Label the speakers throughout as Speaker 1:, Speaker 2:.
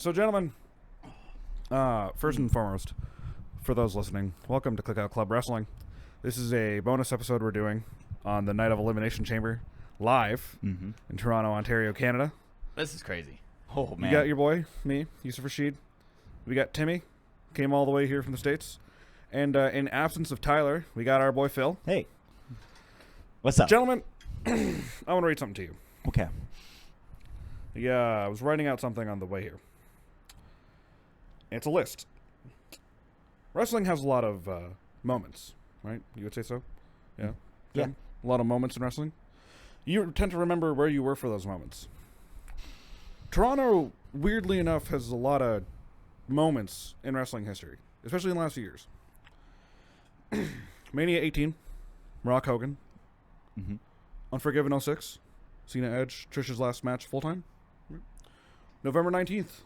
Speaker 1: So, gentlemen, first and foremost, for those listening, welcome to Click Out Club Wrestling. This is a bonus episode we're doing on the night of Elimination Chamber, live in Toronto, Ontario, Canada.
Speaker 2: This is crazy. Oh, man.
Speaker 1: You got your boy, me, Yusuf Rashid. We got Timmy, came all the way here from the States. And in absence of Tyler, we got our boy Phil.
Speaker 3: Hey. What's up?
Speaker 1: Gentlemen, I want to read something to you.
Speaker 3: Okay.
Speaker 1: Yeah, I was writing out something on the way here. It's a list. Wrestling has a lot of moments, right? You would say so? Yeah?
Speaker 3: Yeah.
Speaker 1: A lot of moments in wrestling. You tend to remember where you were for those moments. Toronto, weirdly enough, has a lot of moments in wrestling history, especially in the last few years. Mania 18, Rock Hogan.
Speaker 3: Mm-hmm.
Speaker 1: Unforgiven 06, Cena Edge, Trish's last match full-time. November 19th,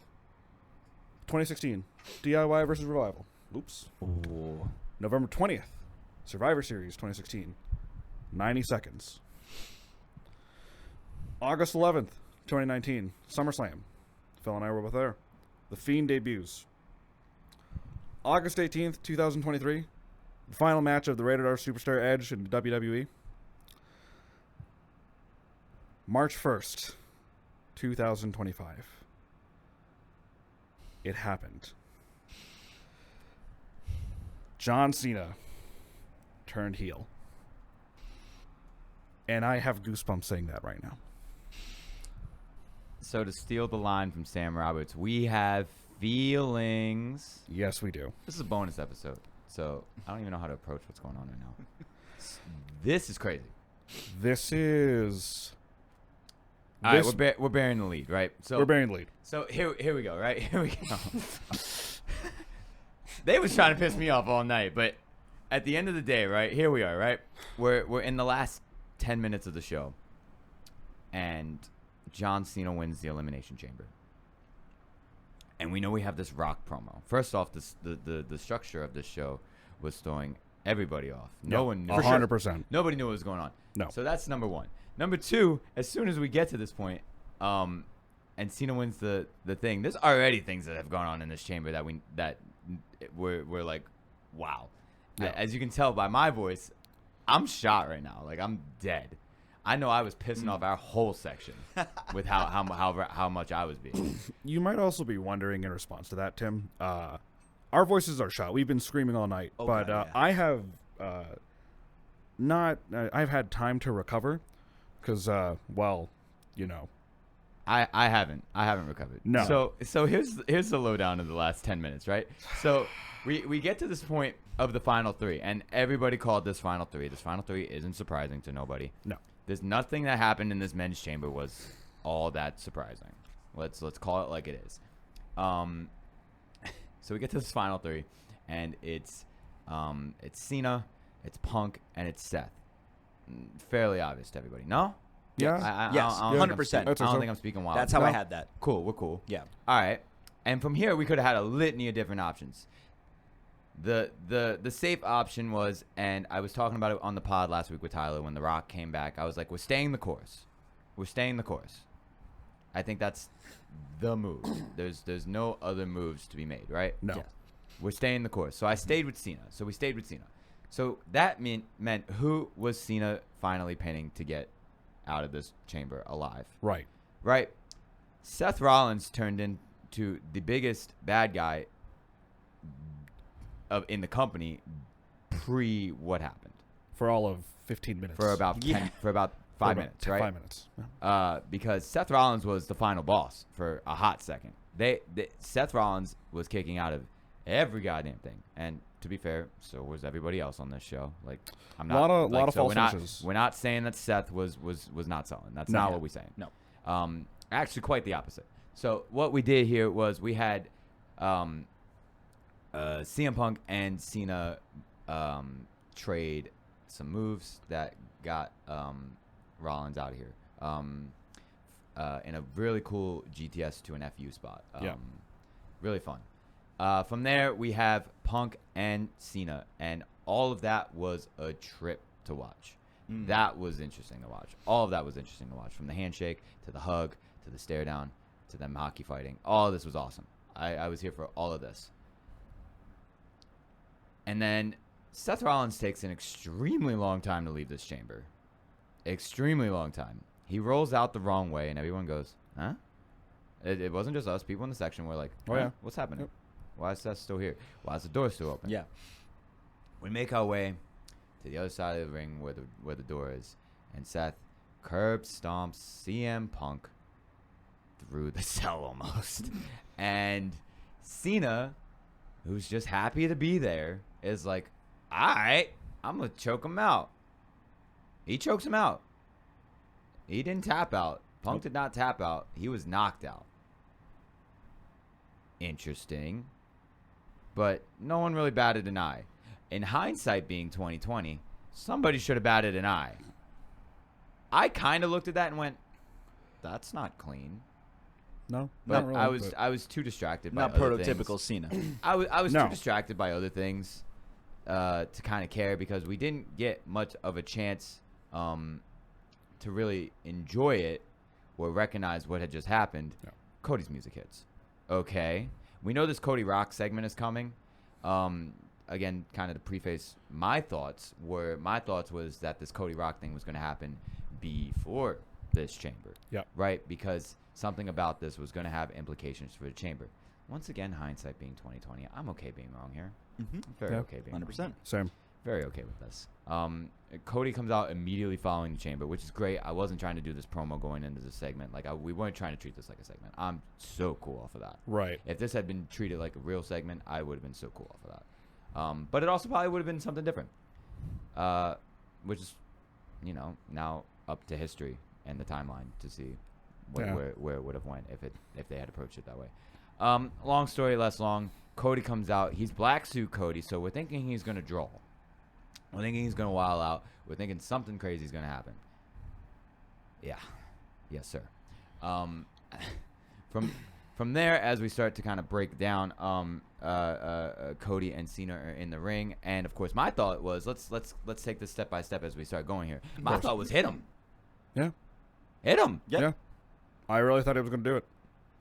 Speaker 1: 2016, DIY versus Revival. Oops.
Speaker 3: Ooh.
Speaker 1: November 20th, Survivor Series 2016, 90 seconds. August 11th, 2019, SummerSlam. Phil and I were both there. The Fiend debuts. August 18th, 2023, the final match of the Rated R Superstar Edge in WWE. March 1st, 2025. It happened. John Cena turned heel. And I have goosebumps saying that right now.
Speaker 2: So to steal the line from Sam Roberts, we have feelings.
Speaker 1: Yes, we do.
Speaker 2: This is a bonus episode, so I don't even know how to approach what's going on right now. This is crazy.
Speaker 1: This is...
Speaker 2: All right, we're bearing the lead, right? So
Speaker 1: we're bearing the lead.
Speaker 2: So here we go, right? Here we go. They was trying to piss me off all night, but at the end of the day, right? Here we are, right? We're in the last 10 minutes of the show, and John Cena wins the Elimination Chamber. And we know we have this Rock promo. First off, the structure of this show was throwing everybody off. No one knew.
Speaker 1: 100%.
Speaker 2: Nobody knew what was going on.
Speaker 1: No.
Speaker 2: So that's number one. Number two, as soon as we get to this point, and Cena wins the thing, there's already things that have gone on in this chamber that we're like, wow.
Speaker 1: Yeah.
Speaker 2: As you can tell by my voice, I'm shot right now. Like, I'm dead. I know I was pissing off our whole section with how much I was being.
Speaker 1: You might also be wondering in response to that, Tim. Our voices are shot. We've been screaming all night, but
Speaker 3: yeah.
Speaker 1: I have I've had time to recover because, well, you know.
Speaker 2: I haven't recovered.
Speaker 1: No.
Speaker 2: So here's the lowdown of the last 10 minutes, right? So we get to this point of the final three, and everybody called this final three. This final three isn't surprising to nobody.
Speaker 1: No.
Speaker 2: There's nothing that happened in this men's chamber was all that surprising. Let's call it like it is. So we get to this final three, and it's Cena, it's Punk, and it's Seth. Fairly obvious to everybody. No?
Speaker 1: Yeah.
Speaker 3: Yes, 100%.
Speaker 2: I don't think I'm speaking wild.
Speaker 3: That's how
Speaker 1: No.
Speaker 3: I had that.
Speaker 2: Cool. We're cool.
Speaker 3: Yeah.
Speaker 2: All right. And from here, we could have had a litany of different options. The safe option was, and I was talking about it on the pod last week with Tyler when The Rock came back. I was like, we're staying the course. We're staying the course. I think that's the move. There's no other moves to be made, right?
Speaker 1: No.
Speaker 3: Yeah.
Speaker 2: We're staying the course. So I stayed with Cena. So we stayed with Cena. So that meant who was Cena finally pinning to get out of this chamber alive?
Speaker 1: Right.
Speaker 2: Right. Seth Rollins turned into the biggest bad guy in the company pre what happened
Speaker 1: For all of 15 minutes.
Speaker 2: for about 5 minutes, right?
Speaker 1: 5 minutes. Yeah.
Speaker 2: Because Seth Rollins was the final boss for a hot second. Seth Rollins was kicking out of every goddamn thing, and to be fair, so was everybody else on this show. Like, I'm not
Speaker 1: lot of
Speaker 2: so
Speaker 1: false finishes.
Speaker 2: we're not saying that Seth was not selling. That's
Speaker 1: No.
Speaker 2: not what we're saying.
Speaker 3: No.
Speaker 2: Actually, quite the opposite. So what we did here was we had CM Punk and Cena trade some moves that got Rollins out of here in a really cool GTS to an FU spot.
Speaker 1: Yeah.
Speaker 2: Really fun. From there, we have Punk and Cena, and all of that was a trip to watch. That was interesting to watch. All of that was interesting to watch, from the handshake to the hug to the stare down. to them hockey fighting. All of this was awesome. I was here for all of this. And then Seth Rollins takes an extremely long time to leave this chamber. Extremely long time. He rolls out the wrong way, and everyone goes, huh? It wasn't just us. People in the section were like,
Speaker 1: Oh, yeah.
Speaker 2: What's happening?
Speaker 1: Yep.
Speaker 2: Why is Seth still here? Why is the door still open?
Speaker 3: Yeah.
Speaker 2: We make our way to the other side of the ring where the door is, and Seth curb stomps CM Punk through the cell almost. And Cena, who's just happy to be there, is like, all right, I'm going to choke him out. He chokes him out. He didn't tap out. Punk did not tap out. He was knocked out. Interesting. But no one really batted an eye. In hindsight, being 2020, somebody should have batted an eye. I kind of looked at that and went, that's not clean.
Speaker 1: No,
Speaker 2: But
Speaker 1: not really,
Speaker 2: I was too distracted by
Speaker 3: Not
Speaker 2: other
Speaker 3: prototypical
Speaker 2: things.
Speaker 3: Cena.
Speaker 2: I was
Speaker 1: No.
Speaker 2: too distracted by other things to kind of care, because we didn't get much of a chance to really enjoy it or recognize what had just happened.
Speaker 1: Yeah.
Speaker 2: Cody's music hits. Okay. We know this Cody Rock segment is coming. Again, kind of to preface my thoughts was that this Cody Rock thing was going to happen before this chamber.
Speaker 1: Yeah.
Speaker 2: Right? Because something about this was going to have implications for the chamber. Once again, hindsight being 2020, I'm okay being wrong here.
Speaker 3: Mm-hmm.
Speaker 2: I'm very
Speaker 1: Yeah.
Speaker 2: okay being
Speaker 3: 100%.
Speaker 2: wrong.
Speaker 1: Same.
Speaker 2: Very okay with this. Cody comes out immediately following the chamber, which is great. I wasn't trying to do this promo going into this segment. We weren't trying to treat this like a segment. I'm so cool off of that.
Speaker 1: Right.
Speaker 2: If this had been treated like a real segment, I would have been so cool off of that. But it also probably would have been something different, which is, now up to history and the timeline to see where it would have went if they had approached it that way. Long story less long. Cody comes out. He's black suit Cody, so we're thinking he's gonna draw. We're thinking he's gonna wild out. We're thinking something crazy is gonna happen. Yeah, yes, sir. From there, as we start to kind of break down, Cody and Cena are in the ring, and of course, my thought was let's take this step by step as we start going here. My thought was hit him.
Speaker 1: Yeah.
Speaker 2: Hit him.
Speaker 3: Yep.
Speaker 1: Yeah. I really thought he was going to do it.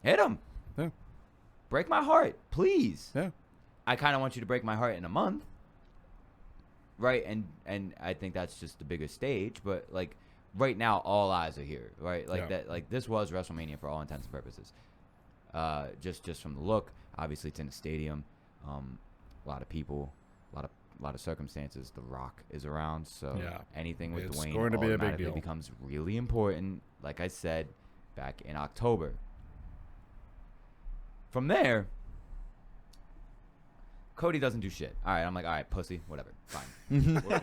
Speaker 2: Hit him.
Speaker 1: Yeah.
Speaker 2: Break my heart, please.
Speaker 1: Yeah.
Speaker 2: I kind of want you to break my heart in a month. Right? And I think that's just the bigger stage, but right now all eyes are here, right? This was WrestleMania for all intents and purposes. Just from the look, obviously it's in a stadium, a lot of people, a lot of circumstances. The Rock is around, so anything with
Speaker 1: It's
Speaker 2: Dwayne
Speaker 1: going to be a big
Speaker 2: automatically
Speaker 1: deal.
Speaker 2: becomes really important. Like I said back in October. From there, Cody doesn't do shit. All right, I'm like, all right, pussy, whatever, fine. We're cool. We're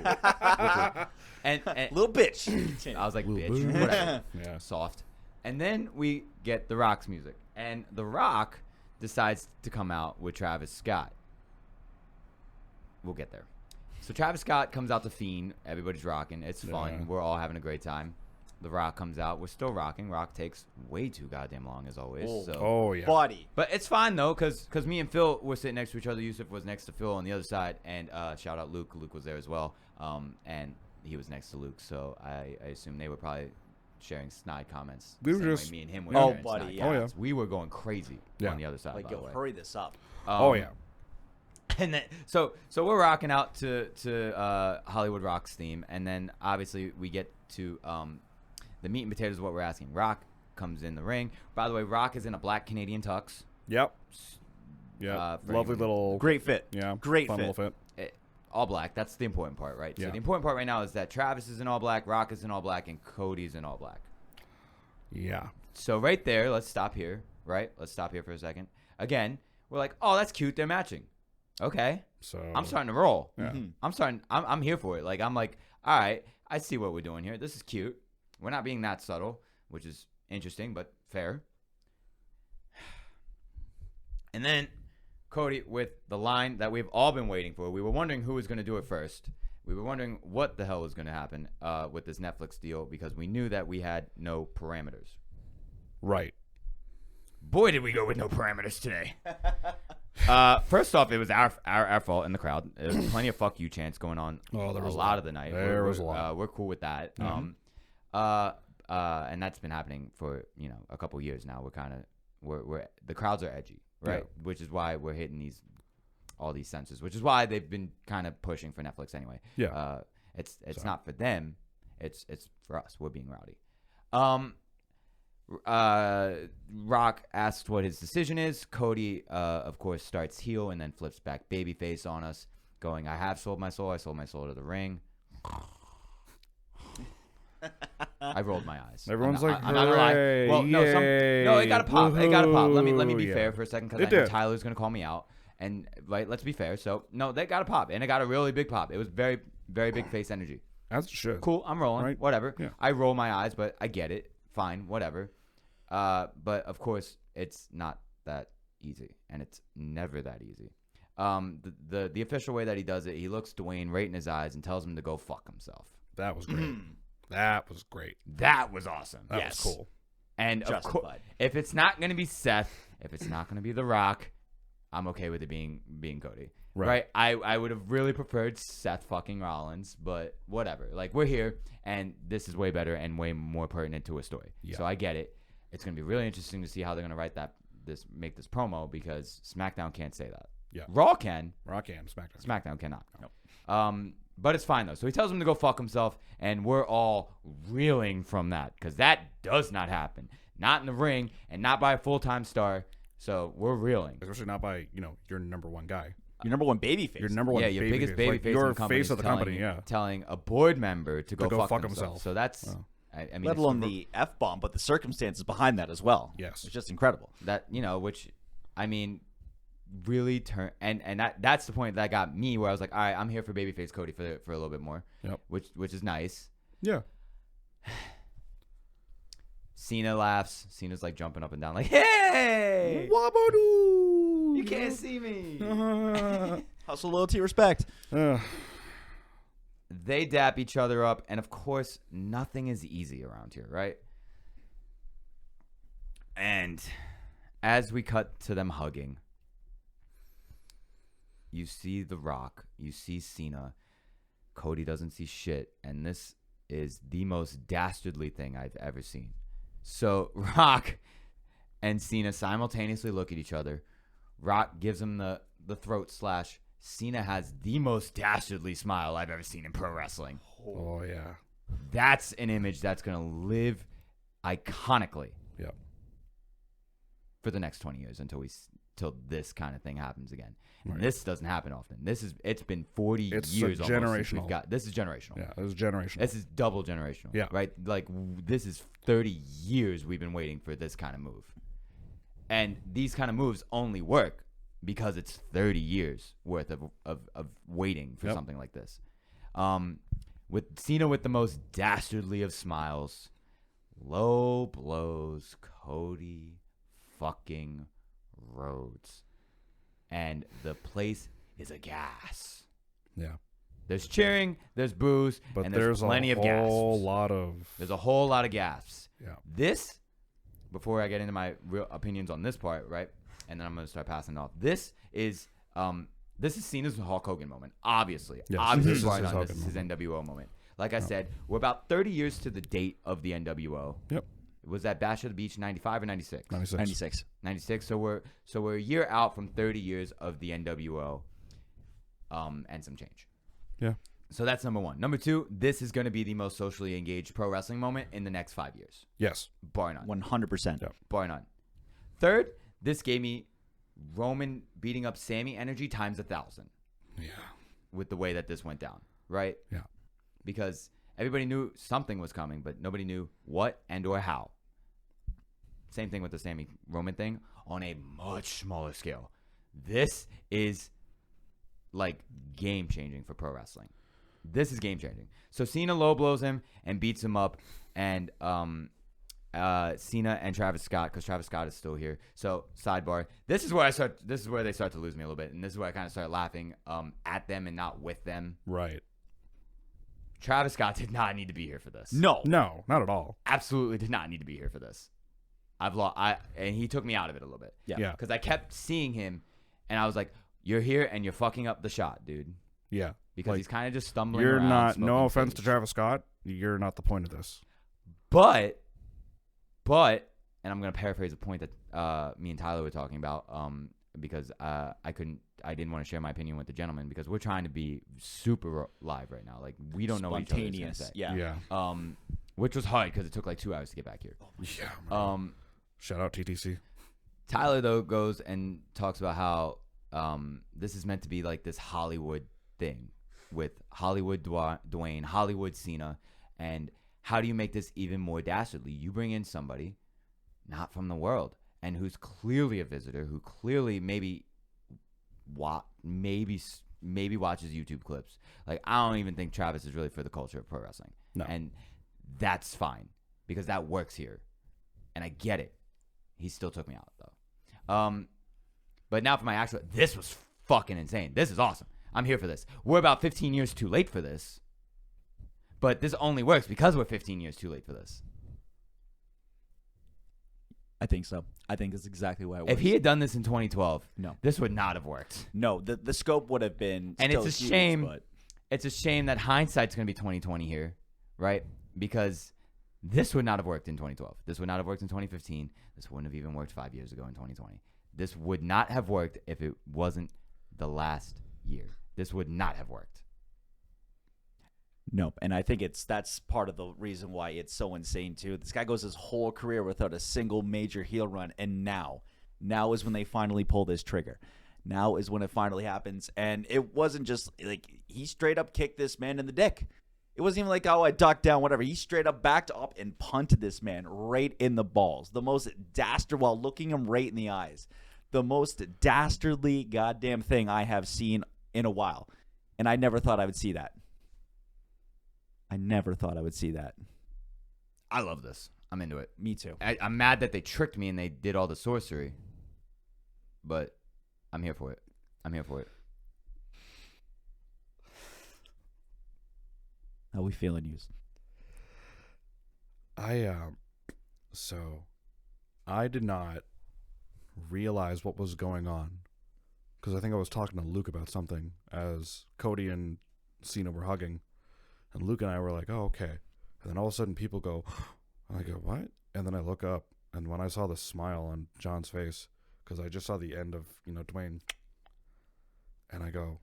Speaker 2: cool. And
Speaker 3: Little bitch.
Speaker 2: I was like,
Speaker 1: Little
Speaker 2: bitch,
Speaker 1: bitch.
Speaker 2: whatever,
Speaker 1: Yeah.
Speaker 2: soft. And then we get The Rock's music, and The Rock decides to come out with Travis Scott. We'll get there. So Travis Scott comes out to Fiend. Everybody's rocking. It's fun.
Speaker 1: Yeah.
Speaker 2: We're all having a great time. The Rock comes out. We're still rocking. Rock takes way too goddamn long, as always.
Speaker 3: Oh.
Speaker 2: So.
Speaker 1: Oh, yeah.
Speaker 3: Body.
Speaker 2: But it's fine, though, because me and Phil were sitting next to each other. Yusuf was next to Phil on the other side. And shout out Luke. Luke was there as well. And he was next to Luke. So I assume they were probably sharing snide comments.
Speaker 1: We were
Speaker 2: same way
Speaker 1: just-
Speaker 2: me and him were
Speaker 3: Oh,
Speaker 2: sharing
Speaker 3: buddy,
Speaker 2: snide
Speaker 3: yeah.
Speaker 2: comments. We were going crazy
Speaker 1: Yeah.
Speaker 2: on the other side, by the way.
Speaker 3: Hurry this up.
Speaker 1: Oh, yeah.
Speaker 2: And then, so we're rocking out to Hollywood Rock's theme, and then obviously we get to the meat and potatoes of what we're asking. Rock comes in the ring. By the way, Rock is in a black Canadian tux.
Speaker 1: Yep. Yeah.
Speaker 2: for
Speaker 1: Lovely
Speaker 2: him.
Speaker 1: little.
Speaker 3: Great fit.
Speaker 1: Yeah.
Speaker 3: Great
Speaker 1: fun
Speaker 3: fit.
Speaker 1: little fit.
Speaker 2: All black. That's the important part, right?
Speaker 1: Yeah.
Speaker 2: So the important part right now is that Travis is in all black, Rock is in all black, and Cody's in all black.
Speaker 1: Yeah.
Speaker 2: So right there, let's stop here, right? Let's stop here for a second. Again, we're like, oh, that's cute. They're matching. Okay.
Speaker 1: So.
Speaker 2: I'm starting to roll.
Speaker 1: Yeah.
Speaker 2: I'm here for it. I'm like, all right, I see what we're doing here. This is cute. We're not being that subtle, which is interesting, but fair. And then Cody with the line that we've all been waiting for. We were wondering who was going to do it first. We were wondering what the hell was going to happen with this Netflix deal, because we knew that we had no parameters.
Speaker 1: Right.
Speaker 2: Boy, did we go with no parameters today. First off, it was our fault in the crowd. There was plenty of fuck you chants going on
Speaker 1: Oh, there was
Speaker 2: a lot of the night.
Speaker 1: There was a lot.
Speaker 2: We're cool with that.
Speaker 1: Mhm.
Speaker 2: And that's been happening for a couple years now. We're kind of we're the crowds are edgy, right?
Speaker 1: Yeah.
Speaker 2: Which is why we're hitting all these senses, which is why they've been kind of pushing for Netflix anyway.
Speaker 1: Yeah.
Speaker 2: It's not for them, it's for us. We're being rowdy. Rock asks what his decision is. Cody, of course, starts heel and then flips back babyface on us, going, "I have sold my soul. I sold my soul to the ring." I rolled my eyes.
Speaker 1: Everyone's
Speaker 2: I'm
Speaker 1: like,
Speaker 2: I'm not gonna lie.
Speaker 1: "Hooray,
Speaker 2: Well, no, it got to pop. It got to pop. Let me be
Speaker 1: woohoo."
Speaker 2: fair for a second, because
Speaker 1: It
Speaker 2: I know
Speaker 1: did.
Speaker 2: Tyler's gonna call me out. And right, let's be fair. So no, they got to pop, and it got a really big pop. It was very, very big face energy.
Speaker 1: As it should.
Speaker 2: Cool, I'm rolling.
Speaker 1: Right?
Speaker 2: Whatever.
Speaker 1: Yeah.
Speaker 2: I roll my eyes, but I get it. Fine, whatever. But of course, it's not that easy, and it's never that easy. The official way that he does it, he looks Dwayne right in his eyes and tells him to go fuck himself.
Speaker 1: That was great. That was great.
Speaker 2: That was awesome.
Speaker 1: That
Speaker 3: Yes.
Speaker 1: was cool.
Speaker 2: And of course,
Speaker 3: Justified.
Speaker 2: if it's not gonna be Seth, if it's not gonna be The Rock, I'm okay with it being Cody.
Speaker 1: Right.
Speaker 2: I would have really preferred Seth fucking Rollins, but whatever. Like, we're here, and this is way better and way more pertinent to a story.
Speaker 1: Yeah.
Speaker 2: So I get it. It's gonna be really interesting to see how they're gonna make this promo, because SmackDown can't say that.
Speaker 1: Yeah.
Speaker 2: Raw can.
Speaker 1: Rock and SmackDown.
Speaker 2: SmackDown cannot.
Speaker 3: Nope.
Speaker 2: But it's fine though. So he tells him to go fuck himself, and we're all reeling from that, because that does not happen. Not in the ring, and not by a full-time star. So we're reeling.
Speaker 1: Especially not by, your number one guy.
Speaker 3: Your number one babyface.
Speaker 1: Your number one
Speaker 2: Yeah, your biggest baby
Speaker 1: like,
Speaker 2: face
Speaker 1: your
Speaker 2: in the company.
Speaker 1: face of the company, yeah.
Speaker 2: Telling a board member to go fuck himself.
Speaker 1: himself.
Speaker 2: So that's,
Speaker 1: Wow.
Speaker 2: I mean,
Speaker 3: Let
Speaker 2: it's
Speaker 3: alone the F-bomb, but the circumstances behind that as well.
Speaker 1: Yes.
Speaker 3: It's just incredible.
Speaker 2: that, which, I mean, really and that's the point that got me, where I was like, all right, I'm here for babyface Cody for a little bit more.
Speaker 1: Yep.
Speaker 2: Which is nice.
Speaker 1: Yeah.
Speaker 2: Cena laughs. Cena's like jumping up and down, like, hey,
Speaker 1: Wabadoo!
Speaker 2: you can't see me.
Speaker 3: Hustle, loyalty, respect.
Speaker 2: They dap each other up, and of course, nothing is easy around here, right? And as we cut to them hugging, you see The Rock, you see Cena. Cody doesn't see shit, and this is the most dastardly thing I've ever seen. So Rock and Cena simultaneously look at each other. Rock gives him the throat slash. Cena has the most dastardly smile I've ever seen in pro wrestling.
Speaker 1: Oh, yeah.
Speaker 2: That's an image that's going to live iconically
Speaker 1: Yep.
Speaker 2: for the next 20 years until this kind of thing happens again. And
Speaker 1: Right.
Speaker 2: this doesn't happen often. It's been 40
Speaker 1: It's
Speaker 2: years almost since
Speaker 1: generational.
Speaker 2: this is generational.
Speaker 1: Yeah, it was generational.
Speaker 2: This is double generational.
Speaker 1: Yeah.
Speaker 2: Right? Like, this is 30 years we've been waiting for this kind of move. And these kind of moves only work because it's 30 years worth of waiting for
Speaker 1: Yep.
Speaker 2: something like this. With Cena with the most dastardly of smiles, low blows Cody fucking Rhodes. And the place is aghast.
Speaker 1: Yeah.
Speaker 2: There's cheering, there's boos,
Speaker 1: But
Speaker 2: and there's plenty
Speaker 1: a
Speaker 2: of gasps.
Speaker 1: whole lot of...
Speaker 2: There's a whole lot of gasps.
Speaker 1: Yeah.
Speaker 2: This, before I get into my real opinions on this part, right? And then I'm going to start passing it off. This is Cena's Hulk Hogan moment. Obviously.
Speaker 1: Yes,
Speaker 2: Obviously,
Speaker 1: this is his
Speaker 2: this
Speaker 1: Hogan
Speaker 2: is his
Speaker 1: moment.
Speaker 2: NWO moment. Like I said, we're about 30 years to the date of the NWO.
Speaker 1: Yep.
Speaker 2: Was that Bash of the Beach 95 or 96?
Speaker 1: 96.
Speaker 3: 96.
Speaker 2: 96. So we're a year out from 30 years of the NWO, and some change.
Speaker 1: Yeah.
Speaker 2: So that's number one. Number two, this is going to be the most socially engaged pro wrestling moment in the next 5 years,
Speaker 1: Yes.
Speaker 2: bar none.
Speaker 3: 100%.
Speaker 1: Yep.
Speaker 2: Bar none. Third, this gave me Roman beating up Sammy energy times 1,000
Speaker 1: Yeah.
Speaker 2: with the way that this went down, right?
Speaker 1: Yeah.
Speaker 2: Because everybody knew something was coming, but nobody knew what and or how. Same thing with the Sammy Roman thing on a much smaller scale. This is like game changing for pro wrestling. This is game changing. So Cena low blows him and beats him up, and Cena and Travis Scott, because Travis Scott is still here. So sidebar, this is where they start to lose me a little bit, and this is where I kind of start laughing at them and not with them.
Speaker 1: Right.
Speaker 2: Travis Scott did not need to be here for this.
Speaker 3: No.
Speaker 1: No, not at all.
Speaker 2: Absolutely did not need to be here for this. And he took me out of it a little bit.
Speaker 1: Yeah.
Speaker 2: Because I kept seeing him, and I was like, "You're here, and you're fucking up the shot, dude."
Speaker 1: Yeah.
Speaker 2: Because
Speaker 1: Like,
Speaker 2: he's kind of just stumbling
Speaker 1: You're
Speaker 2: around.
Speaker 1: not,
Speaker 2: smoking
Speaker 1: no offense to
Speaker 2: sage.
Speaker 1: Travis Scott, you're not the point of this.
Speaker 2: But and I'm gonna paraphrase a point that me and Tyler were talking about, because I didn't want to share my opinion with the gentleman because we're trying to be super live right now. Like we don't know what each other's gonna say.
Speaker 3: Yeah.
Speaker 2: Which was hard because it took like 2 hours to get back here.
Speaker 1: Yeah. Shout out TTC.
Speaker 2: Tyler though goes and talks about how this is meant to be like this Hollywood thing with Hollywood Dwayne, Hollywood Cena, and how do you make this even more dastardly? You bring in somebody not from the world and who's clearly a visitor, who clearly maybe watches YouTube clips. Like I don't even think Travis is really for the culture of pro wrestling.
Speaker 1: No.
Speaker 2: And that's fine because that works here. And I get it. He still took me out though. But now for my actual, this was fucking insane. This is awesome. I'm here for this. We're about 15 years too late for this. But this only works because we're 15 years too late for this.
Speaker 3: I think so. I think that's exactly why it works.
Speaker 2: If he had done this in 2012,
Speaker 3: No.
Speaker 2: this would not have worked.
Speaker 3: No, the scope would have been
Speaker 2: And
Speaker 3: still
Speaker 2: it's a
Speaker 3: huge,
Speaker 2: shame.
Speaker 3: but
Speaker 2: It's a shame that hindsight's going to be 2020 here, right? Because this would not have worked in 2012. This would not have worked in 2015. This wouldn't have even worked 5 years ago in 2020. This would not have worked if it wasn't the last year. This would not have worked.
Speaker 3: Nope. And I think that's part of the reason why it's so insane too. This guy goes his whole career without a single major heel run, and now is when they finally pull this trigger. Now is when it finally happens. And it wasn't just like he straight up kicked this man in the dick. It wasn't even like, oh, I ducked down, whatever. He straight up backed up and punted this man right in the balls. The most dastard, while looking him right in the eyes. The most dastardly goddamn thing I have seen in a while. And I never thought I would see that. I never thought I would see that.
Speaker 2: I love this. I'm into it.
Speaker 3: Me too.
Speaker 2: I'm mad that they tricked me and they did all the sorcery. But I'm here for it. I'm here for it.
Speaker 3: How we feeling, Hughes?
Speaker 1: So I did not realize what was going on because I think I was talking to Luke about something as Cody and Cena were hugging, and Luke and I were like, oh, okay. And then all of a sudden people go, I go, what? And then I look up, and when I saw the smile on John's face, because I just saw the end of, Dwayne, and I go,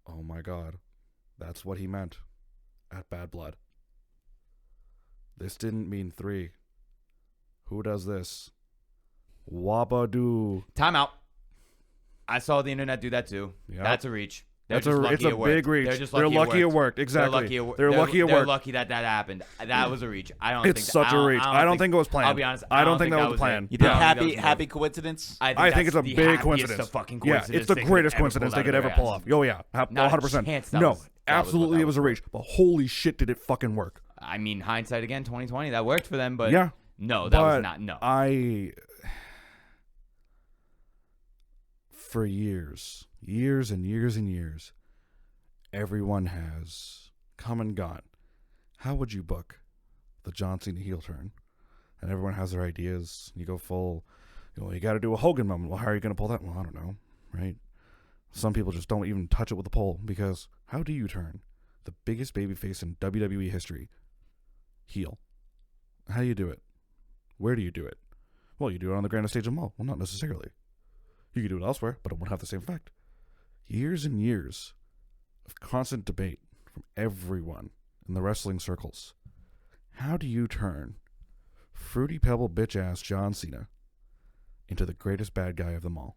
Speaker 1: oh my God, that's what he meant at Bad Blood. This didn't mean 3. Who does this? Wabadoo.
Speaker 2: Timeout. I saw the internet do that too.
Speaker 1: Yep.
Speaker 2: That's a reach.
Speaker 1: It's a big reach. They're lucky it worked. Exactly. They're lucky it worked.
Speaker 2: They're lucky that happened. That was a reach. I don't think
Speaker 1: it's such a reach. I don't think it was planned.
Speaker 2: I'll be honest.
Speaker 1: I don't think that was the plan.
Speaker 3: You think happy coincidence?
Speaker 1: I think it's a big coincidence. Yeah, it's the greatest coincidence they could ever pull off. Oh yeah, 100%. No, absolutely, it was a reach. But holy shit, did it fucking work?
Speaker 2: I mean, hindsight again, 2020, that worked for them. But
Speaker 1: yeah,
Speaker 2: no, that was not. No,
Speaker 1: for years and years, everyone has come and gone. How would you book the John Cena heel turn? And everyone has their ideas. You go full, you got to do a Hogan moment. Well, how are you going to pull that? Well, I don't know, right? Some people just don't even touch it with a pole because how do you turn the biggest babyface in WWE history heel? How do you do it? Where do you do it? Well, you do it on the grandest stage of them all. Well, not necessarily. You could do it elsewhere, but it won't have the same effect. Years and years of constant debate from everyone in the wrestling circles. How do you turn Fruity Pebble bitch-ass John Cena into the greatest bad guy of them all?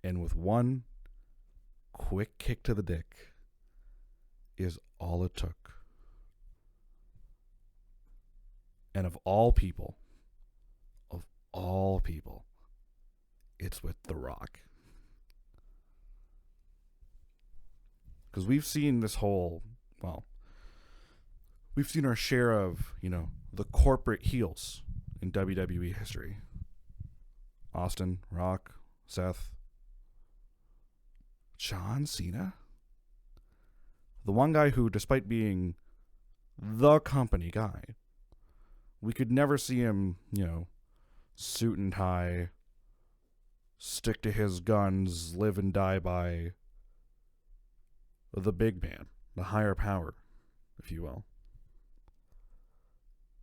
Speaker 1: And with one quick kick to the dick is all it took. And of all people, it's with The Rock. Because we've seen this whole, we've seen our share of, the corporate heels in WWE history. Austin, Rock, Seth, John Cena. The one guy who, despite being the company guy, we could never see him, suit and tie, stick to his guns, live and die by the big man, the higher power, if you will.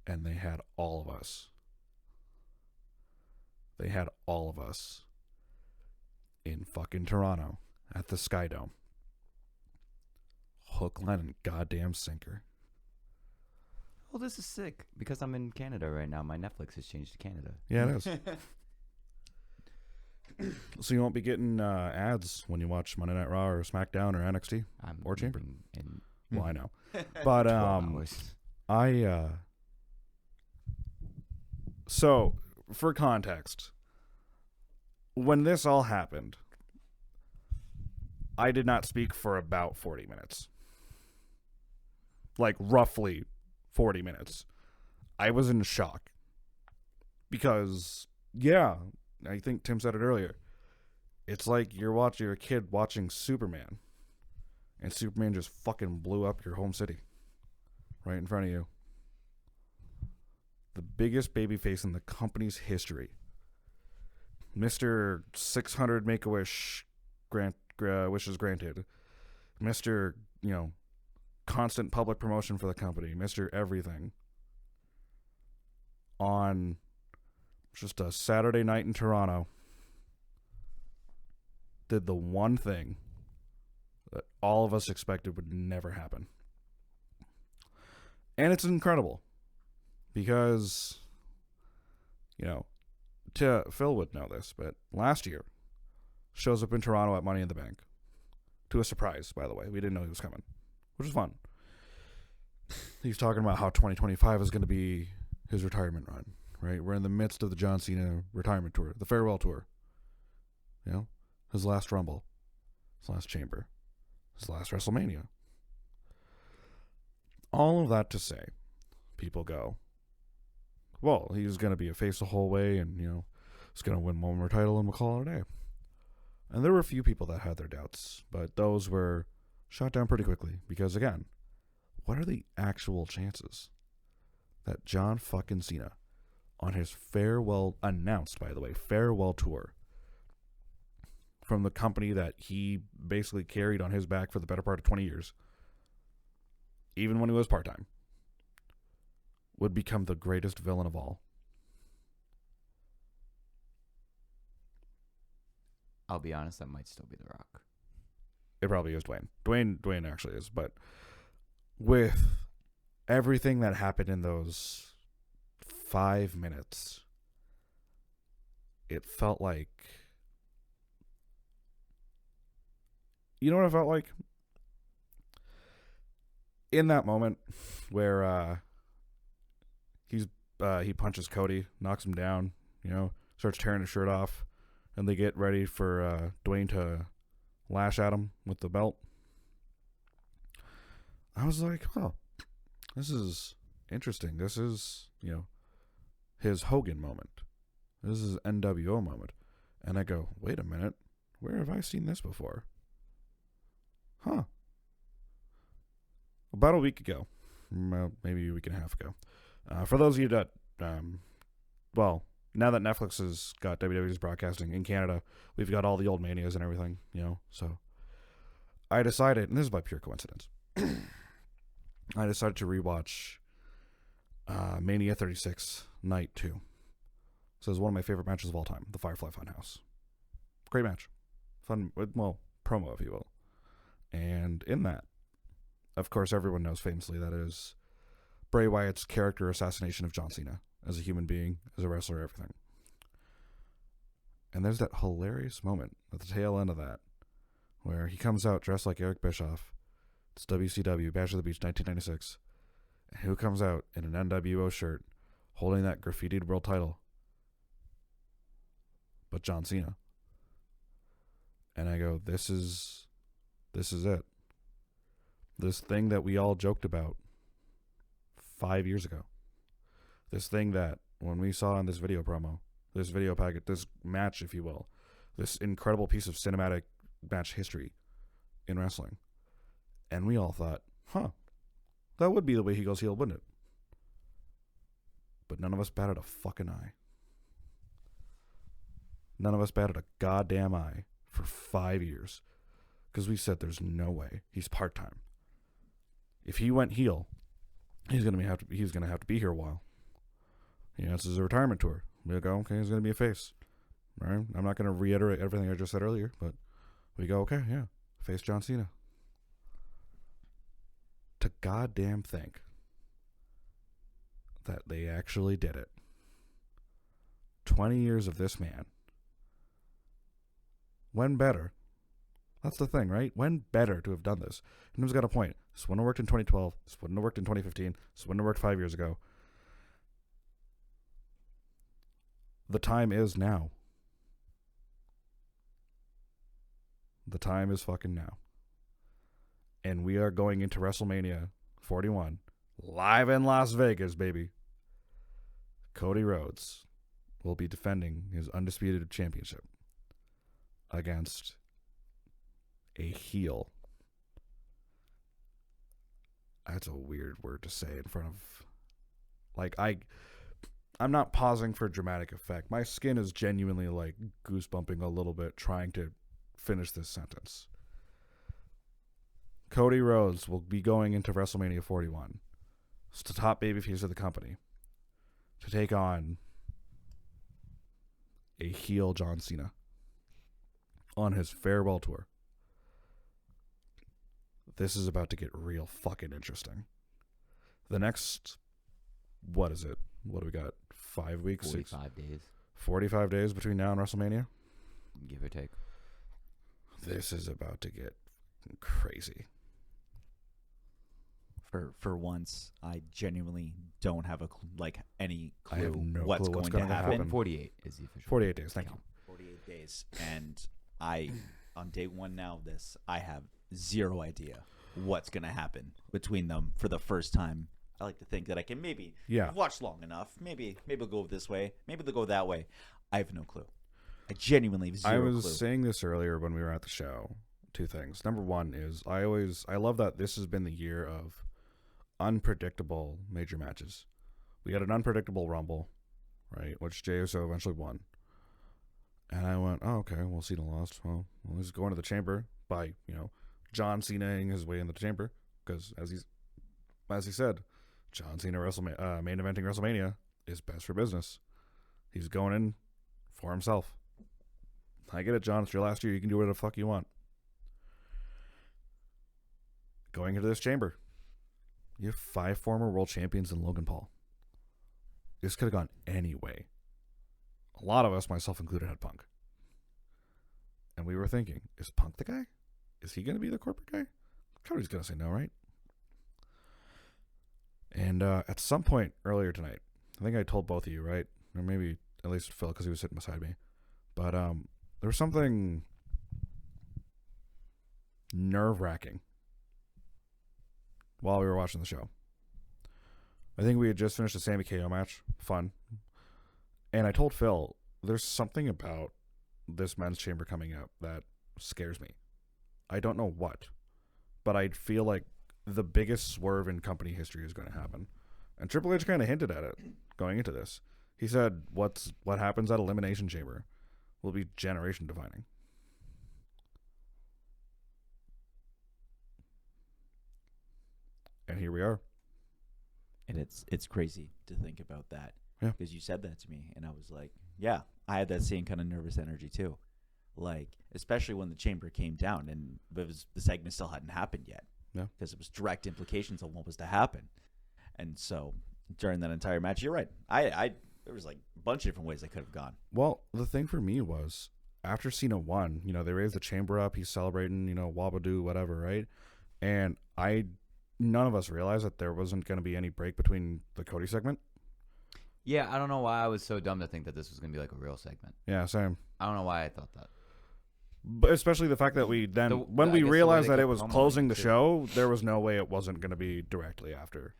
Speaker 1: and they had all of us. They had all of us in fucking Toronto at the Sky Dome. Hook, line, and goddamn sinker.
Speaker 2: Well, this is sick because I'm in Canada right now. My Netflix has changed to Canada.
Speaker 1: Yeah, it is. So you won't be getting ads when you watch Monday Night Raw or SmackDown or NXT or Chamber. Well, I know, but so for context, when this all happened, I did not speak for about 40 minutes. Like roughly 40 minutes. I was in shock because, yeah, I think Tim said it earlier. It's like you're a kid watching Superman, and Superman just fucking blew up your home city right in front of you. The biggest babyface in the company's history. Mr. 600 Make-A-Wish wishes granted. Mr., constant public promotion for the company. Mr. Everything. On just a Saturday night in Toronto, did the one thing that all of us expected would never happen. And it's incredible because, Phil would know this, but last year shows up in Toronto at Money in the Bank. To a surprise, by the way. We didn't know he was coming, which was fun. He's talking about how 2025 is going to be his retirement run, right? We're in the midst of the John Cena retirement tour, the farewell tour. His last Rumble, his last Chamber, his last WrestleMania. All of that to say, people go, well, he's going to be a face the whole way and, he's going to win one more title and we'll call it a day. And there were a few people that had their doubts, but those were shot down pretty quickly because, again, what are the actual chances that John fucking Cena, on his announced, by the way, farewell tour from the company that he basically carried on his back for the better part of 20 years, even when he was part-time, would become the greatest villain of all?
Speaker 2: I'll be honest, that might still be The Rock.
Speaker 1: It probably is Dwayne. Dwayne actually is, but with everything that happened in those 5 minutes, it felt like... You know what it felt like? In that moment where he punches Cody, knocks him down, starts tearing his shirt off, and they get ready for Dwayne to lash at him with the belt. I was like, oh, this is interesting. This is, his Hogan moment. This is NWO moment. And I go, wait a minute. Where have I seen this before? Huh. About a week ago. Maybe a week and a half ago. For those of you that, now that Netflix has got WWE's broadcasting in Canada, we've got all the old Manias and everything, so I decided, and this is by pure coincidence, I decided to rewatch Mania 36 Night 2. So it's one of my favorite matches of all time, the Firefly Funhouse. Great match. Fun, promo, if you will. And in that, of course, everyone knows famously that is Bray Wyatt's character assassination of John Cena as a human being, as a wrestler, everything. And there's that hilarious moment at the tail end of that where he comes out dressed like Eric Bischoff. It's WCW, Bash of the Beach, 1996. And who comes out in an NWO shirt holding that graffitied world title? But John Cena. And I go, this is it. This thing that we all joked about 5 years ago. This thing that when we saw in this video promo, this video packet, this match, if you will, this incredible piece of cinematic match history in wrestling. And we all thought, that would be the way he goes heel, wouldn't it? But none of us batted a fucking eye. None of us batted a goddamn eye for 5 years. Because we said there's no way. He's part-time. If he went heel, he's gonna have to be here a while. He announces a retirement tour. We go, okay, he's going to be a face. All right? I'm not going to reiterate everything I just said earlier, but we go, okay, yeah, face John Cena. To goddamn think that they actually did it. 20 years of this man. When better? That's the thing, right? When better to have done this? And he's got a point. This wouldn't have worked in 2012. This wouldn't have worked in 2015. This wouldn't have worked 5 years ago. The time is now. The time is fucking now. And we are going into WrestleMania 41 live in Las Vegas, baby. Cody Rhodes will be defending his undisputed championship against a heel. That's a weird word to say in front of, like, I'm not pausing for dramatic effect. My skin is genuinely like goosebumping a little bit trying to finish this sentence. Cody Rhodes will be going into WrestleMania 41. It's the top babyface of the company to take on a heel John Cena on his farewell tour. This is about to get real fucking interesting. The next, what is it? What do we got? 5 weeks?
Speaker 2: 45 days.
Speaker 1: 45 days between now and WrestleMania?
Speaker 2: Give or take.
Speaker 1: This is about to get crazy.
Speaker 3: For once, I genuinely don't have any clue
Speaker 1: I have no
Speaker 3: what's
Speaker 1: clue what's
Speaker 3: going
Speaker 1: gonna
Speaker 3: to happen.
Speaker 1: happen.
Speaker 2: 48 is the official.
Speaker 1: 48 days, thank you.
Speaker 3: 48 days, and on day one now of this, I have zero idea what's going to happen between them for the first time. I like to think that I can maybe watch long enough. Maybe they'll go this way. Maybe they'll go that way. I have no clue. I genuinely have zero clue.
Speaker 1: I was saying this earlier when we were at the show. Two things. Number one is I love that this has been the year of unpredictable major matches. We had an unpredictable Rumble, right, which Jey Uso eventually won. And I went, oh, okay, well, Cena lost. Well, he's going to the chamber by, John Cena-ing his way in the chamber. Because, as he said, John Cena main eventing WrestleMania is best for business. He's going in for himself. I get it, John. It's your last year. You can do whatever the fuck you want. Going into this chamber, you have 5 former world champions in Logan Paul. This could have gone any way. A lot of us, myself included, had Punk. And we were thinking, is Punk the guy? Is he going to be the corporate guy? Cody's going to say no, right? And at some point earlier tonight, I think I told both of you, right? Or maybe at least Phil, because he was sitting beside me. But there was something nerve-wracking while we were watching the show. I think we had just finished a Sami KO match. Fun. And I told Phil, there's something about this men's chamber coming up that scares me. I don't know what, but I feel like the biggest swerve in company history is going to happen. And Triple H kind of hinted at it going into this. He said, what happens at Elimination Chamber will be generation defining. And here we are.
Speaker 3: And it's crazy to think about that.
Speaker 1: Yeah.
Speaker 3: Because you said that to me, and I was like, yeah, I had that same kind of nervous energy too. Like, especially when the chamber came down and the segment still hadn't happened yet.
Speaker 1: Yeah.
Speaker 3: Because it was direct implications on what was to happen. And so during that entire match, you're right. There was like a bunch of different ways I could have gone.
Speaker 1: Well, the thing for me was after Cena won, they raised the chamber up. He's celebrating, wabadoo, whatever, right? And none of us realized that there wasn't going to be any break between the Cody segment.
Speaker 2: Yeah, I don't know why I was so dumb to think that this was going to be like a real segment.
Speaker 1: Yeah, same.
Speaker 2: I don't know why I thought that.
Speaker 1: But especially the fact that we then, when we realized that it was closing the show, there was no way it wasn't going to be directly after.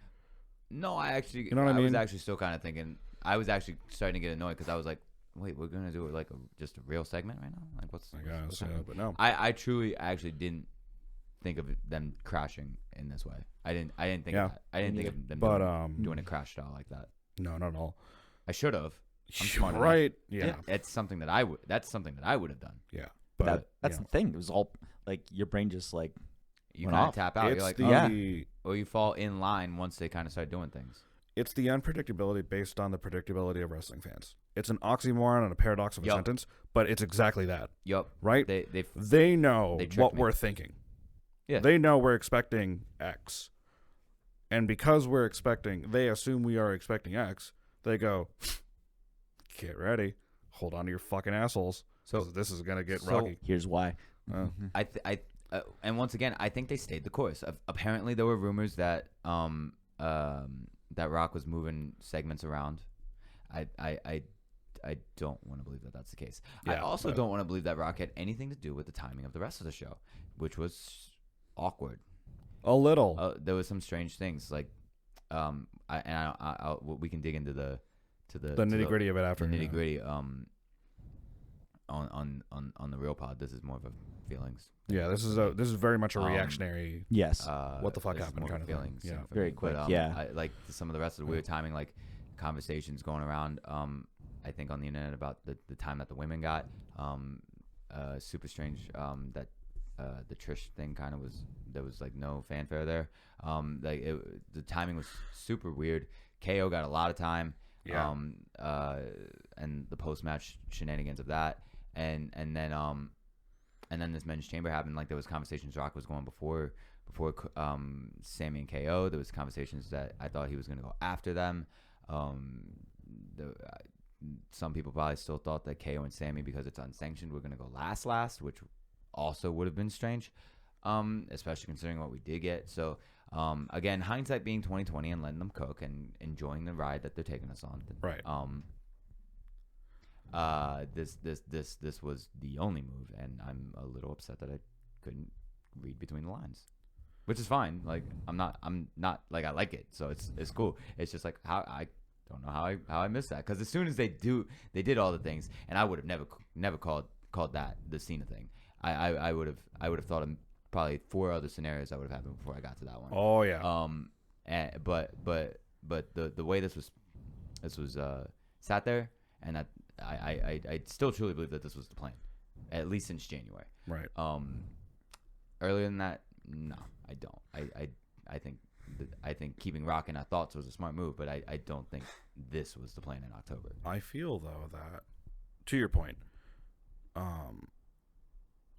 Speaker 2: No, I actually,
Speaker 1: you know what I mean?
Speaker 2: was actually still kind of thinking, I was actually starting to get annoyed because I was like, wait, we're going to do like just a real segment right now? Like, what's
Speaker 1: but no.
Speaker 2: I truly actually didn't think of them crashing in this way. I didn't think of that. I didn't think of them doing a crash style like that.
Speaker 1: No, not at all.
Speaker 2: I should have. I'm smart enough.
Speaker 1: Right? Yeah.
Speaker 2: It's something that I would. That's something that I would have done.
Speaker 1: Yeah. But
Speaker 3: that's the thing. It was all like your brain just like
Speaker 2: you kind of tap out.
Speaker 1: It's
Speaker 2: You're like,
Speaker 1: or
Speaker 2: you fall in line once they kind of start doing things.
Speaker 1: It's the unpredictability based on the predictability of wrestling fans. It's an oxymoron and a paradox of a sentence, but it's exactly that.
Speaker 2: Yup.
Speaker 1: Right? They know what we're thinking.
Speaker 2: Yeah.
Speaker 1: They know we're expecting X. And because they assume we are expecting X, they go, get ready. Hold on to your fucking assholes. So this is going to get rocky.
Speaker 3: Here's why.
Speaker 2: And once again, I think they stayed the course. Apparently, there were rumors that that Rock was moving segments around. I don't want to believe that that's the case.
Speaker 1: Yeah,
Speaker 2: I also don't want to believe that Rock had anything to do with the timing of the rest of the show, which was awkward.
Speaker 1: A little.
Speaker 2: There was some strange things like, we can dig into the
Speaker 1: nitty gritty of it after.
Speaker 2: The nitty gritty. On the real pod, this is more of a feelings.
Speaker 1: Yeah, this is very much a reactionary.
Speaker 3: Yes.
Speaker 1: What the fuck happened kind of
Speaker 2: feelings.
Speaker 1: thing. Yeah.
Speaker 3: Very quick.
Speaker 2: But,
Speaker 3: yeah.
Speaker 2: I, like some of the rest of the weird timing, like conversations going around. I think on the internet about the time that the women got. Super strange. That the Trish thing kind of was. There was like no fanfare there. The timing was super weird. KO got a lot of time.
Speaker 1: Yeah.
Speaker 2: And the post match shenanigans of that, and then this men's chamber happened. Like there was conversations Rock was going before Sammy and KO. There was conversations that I thought he was going to go after them. Some people probably still thought that KO and Sammy, because it's unsanctioned, were going to go last, which also would have been strange, especially considering what we did get. So again, hindsight being 2020 and letting them cook and enjoying the ride that they're taking us on.
Speaker 1: Right.
Speaker 2: This was the only move, and I'm a little upset that I couldn't read between the lines, which is fine. Like I'm not like I like it, so it's cool. It's just like how I don't know how I missed that, because as soon as they did all the things, and I would have never called that the Cena thing. I would have thought of probably 4 other scenarios that would have happened before I got to that one.
Speaker 1: Oh yeah.
Speaker 2: But the way this was sat there, and I still truly believe that this was the plan, at least since January.
Speaker 1: Right.
Speaker 2: Earlier than that, no, I don't. I think keeping Rock in our thoughts was a smart move, but I don't think this was the plan in October.
Speaker 1: I feel though that, to your point,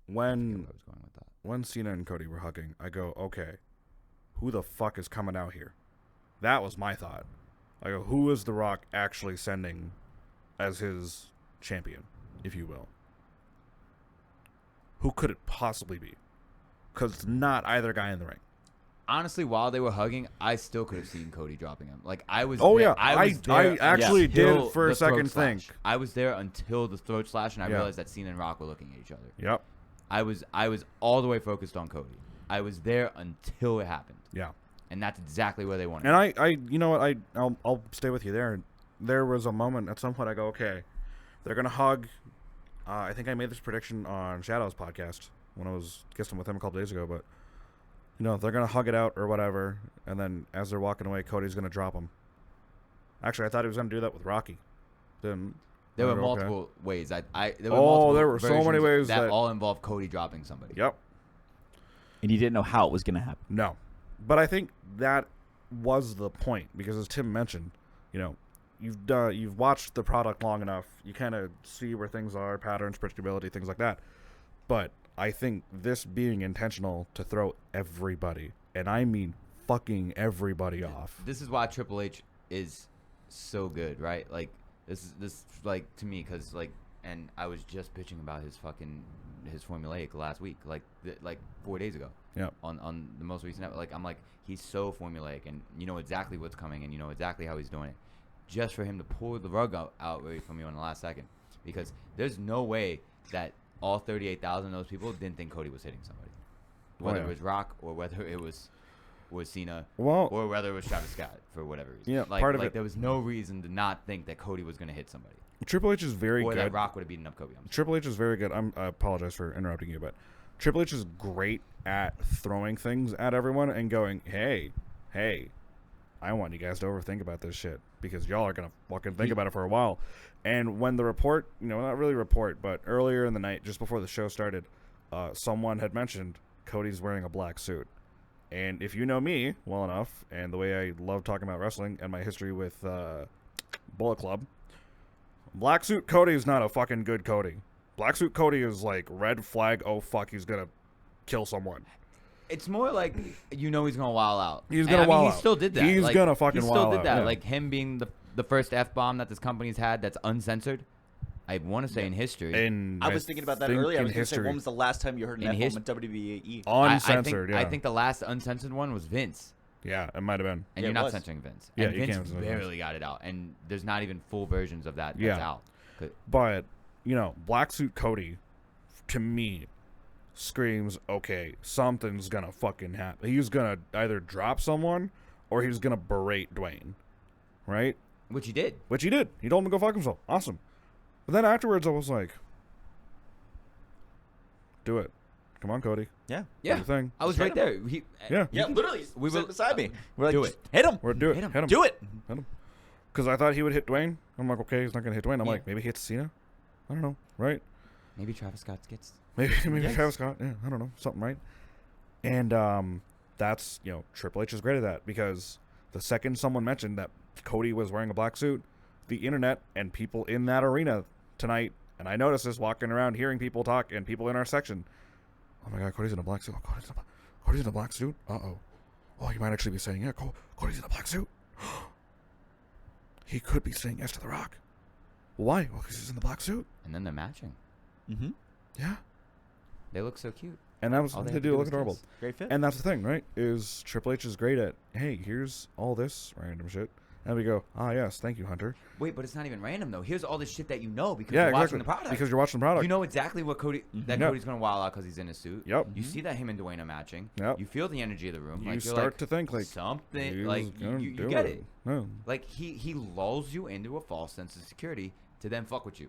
Speaker 1: when Cena and Cody were hugging, I go, okay, who the fuck is coming out here? That was my thought. I go, who is The Rock actually sending as his champion, if you will? Who could it possibly be? Because it's not either guy in the ring.
Speaker 2: Honestly, while they were hugging, I still could have seen Cody dropping him. Like I was.
Speaker 1: Oh
Speaker 2: there,
Speaker 1: yeah, I actually did for a second think.
Speaker 2: I was there until the throat slash, and I realized that Cena and Rock were looking at each other.
Speaker 1: Yep.
Speaker 2: I was all the way focused on Cody. I was there until it happened.
Speaker 1: Yeah.
Speaker 2: And that's exactly where they wanted.
Speaker 1: And I you know what, I'll stay with you there. There was a moment at some point I go, okay, they're gonna hug. I think I made this prediction on Shadow's podcast when I was guesting with him a couple days ago, but they're gonna hug it out or whatever, and then as they're walking away, Cody's gonna drop him. Actually, I thought he was gonna do that with Rocky. Then
Speaker 2: there were multiple ways. There
Speaker 1: were so many ways
Speaker 2: that all involved Cody dropping somebody.
Speaker 1: Yep.
Speaker 3: And you didn't know how it was gonna happen.
Speaker 1: No, but I think that was the point, because as Tim mentioned, you've watched the product long enough, you kind of see where things are, patterns, predictability, things like that. But I think this being intentional to throw everybody, and I mean fucking everybody off.
Speaker 2: This is why Triple H is so good, right? Like this like to me, because and I was just bitching about his formulaic last week, like 4 days ago.
Speaker 1: Yeah.
Speaker 2: On the most recent, I'm like, he's so formulaic, and you know exactly what's coming, and you know exactly how he's doing it, just for him to pull the rug out right from you in the last second, because there's no way that all 38,000 of those people didn't think Cody was hitting somebody, whether it was Rock or whether it was Cena, or whether it was Travis Scott for whatever reason.
Speaker 1: Yeah,
Speaker 2: part of it. There was no reason to not think that Cody was going to hit somebody.
Speaker 1: Triple H is very good.
Speaker 2: Or that Rock would have beaten up Cody.
Speaker 1: Triple H is very good. I apologize for interrupting you, but Triple H is great at throwing things at everyone and going, hey, I want you guys to overthink about this shit, because y'all are going to fucking think about it for a while. And when the report, not really report, but earlier in the night, just before the show started, someone had mentioned Cody's wearing a black suit. And if you know me well enough, and the way I love talking about wrestling and my history with Bullet Club, Black Suit Cody is not a fucking good Cody. Black Suit Cody is like red flag. Oh fuck, he's gonna kill someone.
Speaker 2: It's more like he's gonna wild out.
Speaker 1: He's gonna wild out.
Speaker 2: He still did that.
Speaker 1: He's
Speaker 2: like,
Speaker 1: gonna fucking
Speaker 2: He
Speaker 1: wild
Speaker 2: still did
Speaker 1: out,
Speaker 2: that.
Speaker 1: yeah.
Speaker 2: Like him being the first F-bomb that this company's had that's uncensored. I want to say in history.
Speaker 1: And
Speaker 3: I was thinking about that earlier. I was going to say, when was the last time you heard an F-bomb at WWE?
Speaker 1: Uncensored,
Speaker 2: I think the last uncensored one was Vince.
Speaker 1: Yeah, it might have been.
Speaker 2: And
Speaker 3: Yeah,
Speaker 2: you're
Speaker 3: it
Speaker 2: not
Speaker 3: was.
Speaker 2: censoring Vince.
Speaker 1: Yeah,
Speaker 2: And
Speaker 1: you
Speaker 2: Vince
Speaker 1: can't censor Vince.
Speaker 2: barely got it out. And there's not even full versions of that that's
Speaker 1: Yeah.
Speaker 2: out.
Speaker 1: But, Black Suit Cody, to me, screams, okay, something's gonna fucking happen. He's gonna either drop someone or he's gonna berate Dwayne. Right?
Speaker 2: Which he did.
Speaker 1: Which he did. He told him to go fuck himself. Awesome. But then afterwards, I was like, do it. Come on, Cody.
Speaker 3: Yeah.
Speaker 1: Do
Speaker 2: Yeah.
Speaker 1: your thing.
Speaker 2: I was
Speaker 3: Hit
Speaker 2: right
Speaker 3: him.
Speaker 2: there.
Speaker 1: Yeah.
Speaker 3: Yeah, literally.
Speaker 2: we
Speaker 3: We
Speaker 2: were-
Speaker 3: beside me. We're like,
Speaker 2: do
Speaker 3: just
Speaker 2: it.
Speaker 3: hit him.
Speaker 1: Or do it.
Speaker 2: Hit him.
Speaker 1: Hit him.
Speaker 3: Do it.
Speaker 1: Hit him. Because I thought he would hit Dwayne. I'm like, okay, he's not going to hit Dwayne. I'm
Speaker 2: Yeah.
Speaker 1: like, maybe he hits Cena? I don't know. Right?
Speaker 2: Maybe Travis Scott gets.
Speaker 1: Maybe
Speaker 2: Yes.
Speaker 1: Travis Scott. Yeah, I don't know. Something, right? And that's, Triple H is great at that because the second someone mentioned that Cody was wearing a black suit, the internet and people in that arena tonight, and I noticed this walking around, hearing people talk and people in our section. Oh my God, Cody's in a black suit. Oh, Cody's in a black suit? Uh-oh. Oh, you might actually be saying, yeah, Cody's in a black suit. He could be saying yes to The Rock. Why? Well, because he's in the black suit.
Speaker 2: And then they're matching.
Speaker 3: Mm-hmm.
Speaker 1: Yeah.
Speaker 2: They look so cute.
Speaker 1: And that was
Speaker 2: All
Speaker 1: they
Speaker 2: had to
Speaker 1: do look
Speaker 2: was
Speaker 1: adorable.
Speaker 2: kiss.
Speaker 3: Great fit.
Speaker 1: And that's the thing, right? Is Triple H is great at, hey, here's all this random shit. And we go, yes, thank you, Hunter.
Speaker 2: Wait, but it's not even random though. Here's all this shit that you know because
Speaker 1: Yeah,
Speaker 2: you're
Speaker 1: exactly.
Speaker 2: watching the product.
Speaker 1: Because you're watching the product.
Speaker 2: You know exactly what Cody that
Speaker 1: Yeah.
Speaker 2: Cody's gonna wild out because he's in a suit.
Speaker 1: Yep.
Speaker 2: You see that him and Dwayne are matching.
Speaker 1: Yep.
Speaker 2: You feel the energy of the room.
Speaker 1: You
Speaker 2: like, you're
Speaker 1: start
Speaker 2: like,
Speaker 1: to think like
Speaker 2: something.
Speaker 1: he's
Speaker 2: Like
Speaker 1: gonna
Speaker 2: you
Speaker 1: do
Speaker 2: get it.
Speaker 1: No.
Speaker 2: Like he lulls you into a false sense of security to then fuck with you.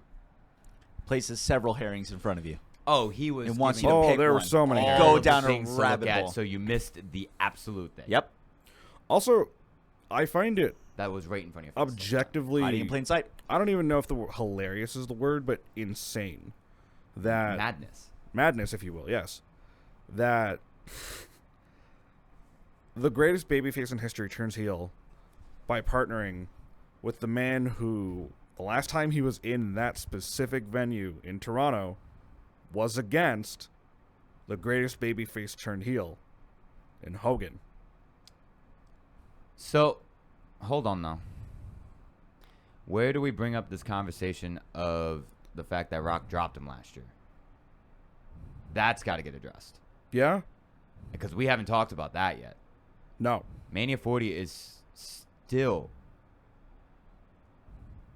Speaker 3: Places several herrings in front of you.
Speaker 2: Oh, he was.
Speaker 3: And wants
Speaker 2: giving
Speaker 3: you to
Speaker 1: Oh,
Speaker 3: pick
Speaker 1: there were
Speaker 3: one.
Speaker 1: so many
Speaker 2: all
Speaker 1: herrings.
Speaker 3: Go
Speaker 2: of the
Speaker 3: down a
Speaker 2: things to look
Speaker 3: rabbit
Speaker 2: at,
Speaker 3: hole.
Speaker 2: so you missed the absolute thing.
Speaker 3: Yep.
Speaker 1: Also, I find it
Speaker 2: That was right in front of your face.
Speaker 1: objectively.
Speaker 3: Hiding in plain sight.
Speaker 1: I don't even know if the word hilarious is the word, but insane. That
Speaker 2: Madness.
Speaker 1: madness, if you will. Yes, that the greatest babyface in history turns heel by partnering with the man who, the last time he was in that specific venue in Toronto, was against the greatest babyface turned heel in Hogan.
Speaker 2: So, hold on though. Where do we bring up this conversation of the fact that Rock dropped him last year? That's got to get addressed
Speaker 1: Yeah?
Speaker 2: because we haven't talked about that yet.
Speaker 1: No.
Speaker 2: Mania 40 is still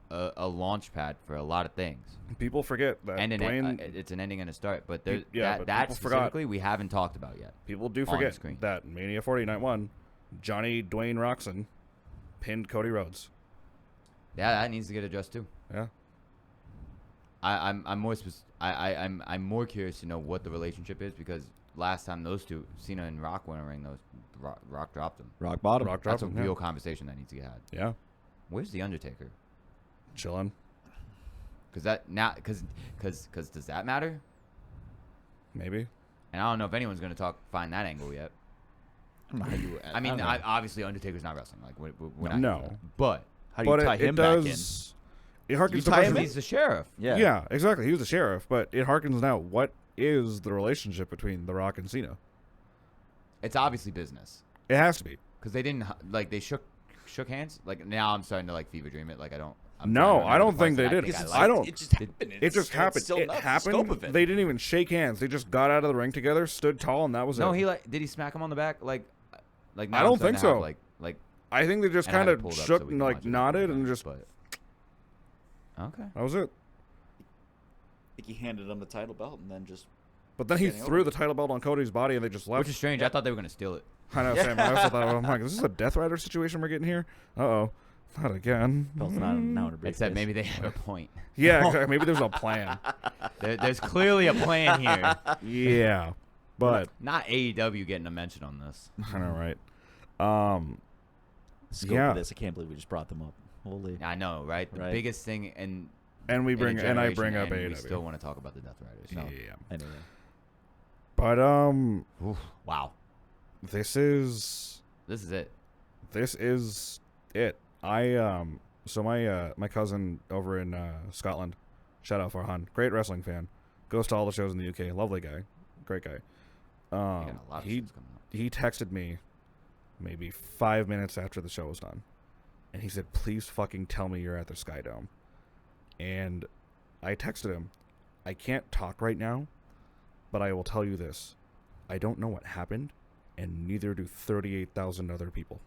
Speaker 2: a launch pad for a lot of things.
Speaker 1: People forget that
Speaker 2: And
Speaker 1: Dwayne.
Speaker 2: it's an ending and a start, but there,
Speaker 1: Yeah,
Speaker 2: that,
Speaker 1: but
Speaker 2: that
Speaker 1: people forgot.
Speaker 2: specifically we haven't talked about yet.
Speaker 1: People do
Speaker 2: on the
Speaker 1: forget
Speaker 2: screen.
Speaker 1: that Mania 40 Night 1, Johnny Dwayne Roxon pinned Cody Rhodes.
Speaker 2: Yeah, that needs to get addressed too.
Speaker 1: Yeah.
Speaker 2: I'm more more curious to know what the relationship is because last time those two, Cena and Rock, went in a ring, Rock dropped them.
Speaker 3: Rock bottom.
Speaker 1: Rock
Speaker 2: That's
Speaker 1: dropped
Speaker 2: a
Speaker 1: him.
Speaker 2: real conversation that needs to get had.
Speaker 1: Yeah.
Speaker 2: Where's the Undertaker?
Speaker 1: Chilling.
Speaker 2: Because that now, because does that matter?
Speaker 1: Maybe.
Speaker 2: And I don't know if anyone's gonna find that angle yet. I mean,
Speaker 3: don't know.
Speaker 2: obviously Undertaker's not wrestling. Like we're not.
Speaker 1: No.
Speaker 2: doing that. But
Speaker 3: How do you
Speaker 1: But
Speaker 3: tie
Speaker 1: it
Speaker 3: him back in?
Speaker 1: does. It harkens
Speaker 3: You
Speaker 1: to
Speaker 3: tie him
Speaker 1: question-
Speaker 3: in?
Speaker 2: he's the sheriff.
Speaker 3: Yeah.
Speaker 1: Yeah, exactly. He was the sheriff, but it harkens now. What is the relationship between The Rock and Cena?
Speaker 2: It's obviously business
Speaker 1: It has to be.
Speaker 2: because they didn't like they shook hands. Like now I'm starting to like fever dream it. Like I don't. I'm
Speaker 1: No,
Speaker 2: trying to
Speaker 1: I don't
Speaker 2: remember
Speaker 1: think
Speaker 2: the
Speaker 1: they
Speaker 2: parts
Speaker 1: did.
Speaker 2: that I
Speaker 1: It's-
Speaker 2: liked.
Speaker 1: I don't-
Speaker 3: It just happened.
Speaker 1: It just happened.
Speaker 3: Still
Speaker 1: It
Speaker 3: not the
Speaker 1: happened.
Speaker 3: scope of it.
Speaker 1: They didn't even shake hands. They just got out of the ring together, stood tall, and that was
Speaker 2: No,
Speaker 1: it.
Speaker 2: he like did he smack him on the back like now
Speaker 1: I
Speaker 2: I'm
Speaker 1: don't
Speaker 2: starting
Speaker 1: think
Speaker 2: to have,
Speaker 1: so.
Speaker 2: like
Speaker 1: I think they just
Speaker 2: and I
Speaker 1: kind
Speaker 2: have it
Speaker 1: of
Speaker 2: pulled up
Speaker 1: shook
Speaker 2: so we
Speaker 1: and
Speaker 2: can
Speaker 1: like
Speaker 2: watch it
Speaker 1: nodded
Speaker 2: again,
Speaker 1: and just
Speaker 2: but okay.
Speaker 1: that was it.
Speaker 3: I think he handed him the title belt and then just.
Speaker 1: But then he
Speaker 3: Standing
Speaker 1: threw
Speaker 3: over.
Speaker 1: the title belt on Cody's body and they just left.
Speaker 2: Which is strange. I thought they were gonna steal it.
Speaker 1: I know, Sam. I also thought, I'm like, is this a Death Rider situation we're getting here? Uh-oh. Not again.
Speaker 3: Belt's not now in a
Speaker 2: Except
Speaker 3: briefcase.
Speaker 2: maybe they have a point.
Speaker 1: Yeah, exactly. Maybe there's a plan.
Speaker 2: There's clearly a plan here.
Speaker 1: Yeah. But,
Speaker 2: Not AEW getting a mention on this.
Speaker 1: I know, right?
Speaker 3: Scope
Speaker 1: Yeah.
Speaker 3: of this, I can't believe we just brought them up. Holy.
Speaker 2: I know, right? The
Speaker 3: Right.
Speaker 2: biggest thing in
Speaker 1: And we
Speaker 2: in a
Speaker 1: bring, and I
Speaker 2: generation,
Speaker 1: bring up
Speaker 2: and
Speaker 1: AEW.
Speaker 2: we still want to talk about the Death Riders. So.
Speaker 1: Yeah.
Speaker 3: Anyway.
Speaker 1: But,
Speaker 2: Oof, wow.
Speaker 1: This is
Speaker 2: it.
Speaker 1: This is it. So my cousin over in Scotland, shout out Farhan, great wrestling fan, goes to all the shows in the UK. Lovely guy, great guy.
Speaker 2: They got a lot of shows coming up.
Speaker 1: He texted me maybe 5 minutes after the show was done, and he said, "Please fucking tell me you're at the Sky Dome." And I texted him, "I can't talk right now, but I will tell you this: I don't know what happened, and neither do 38,000 other people."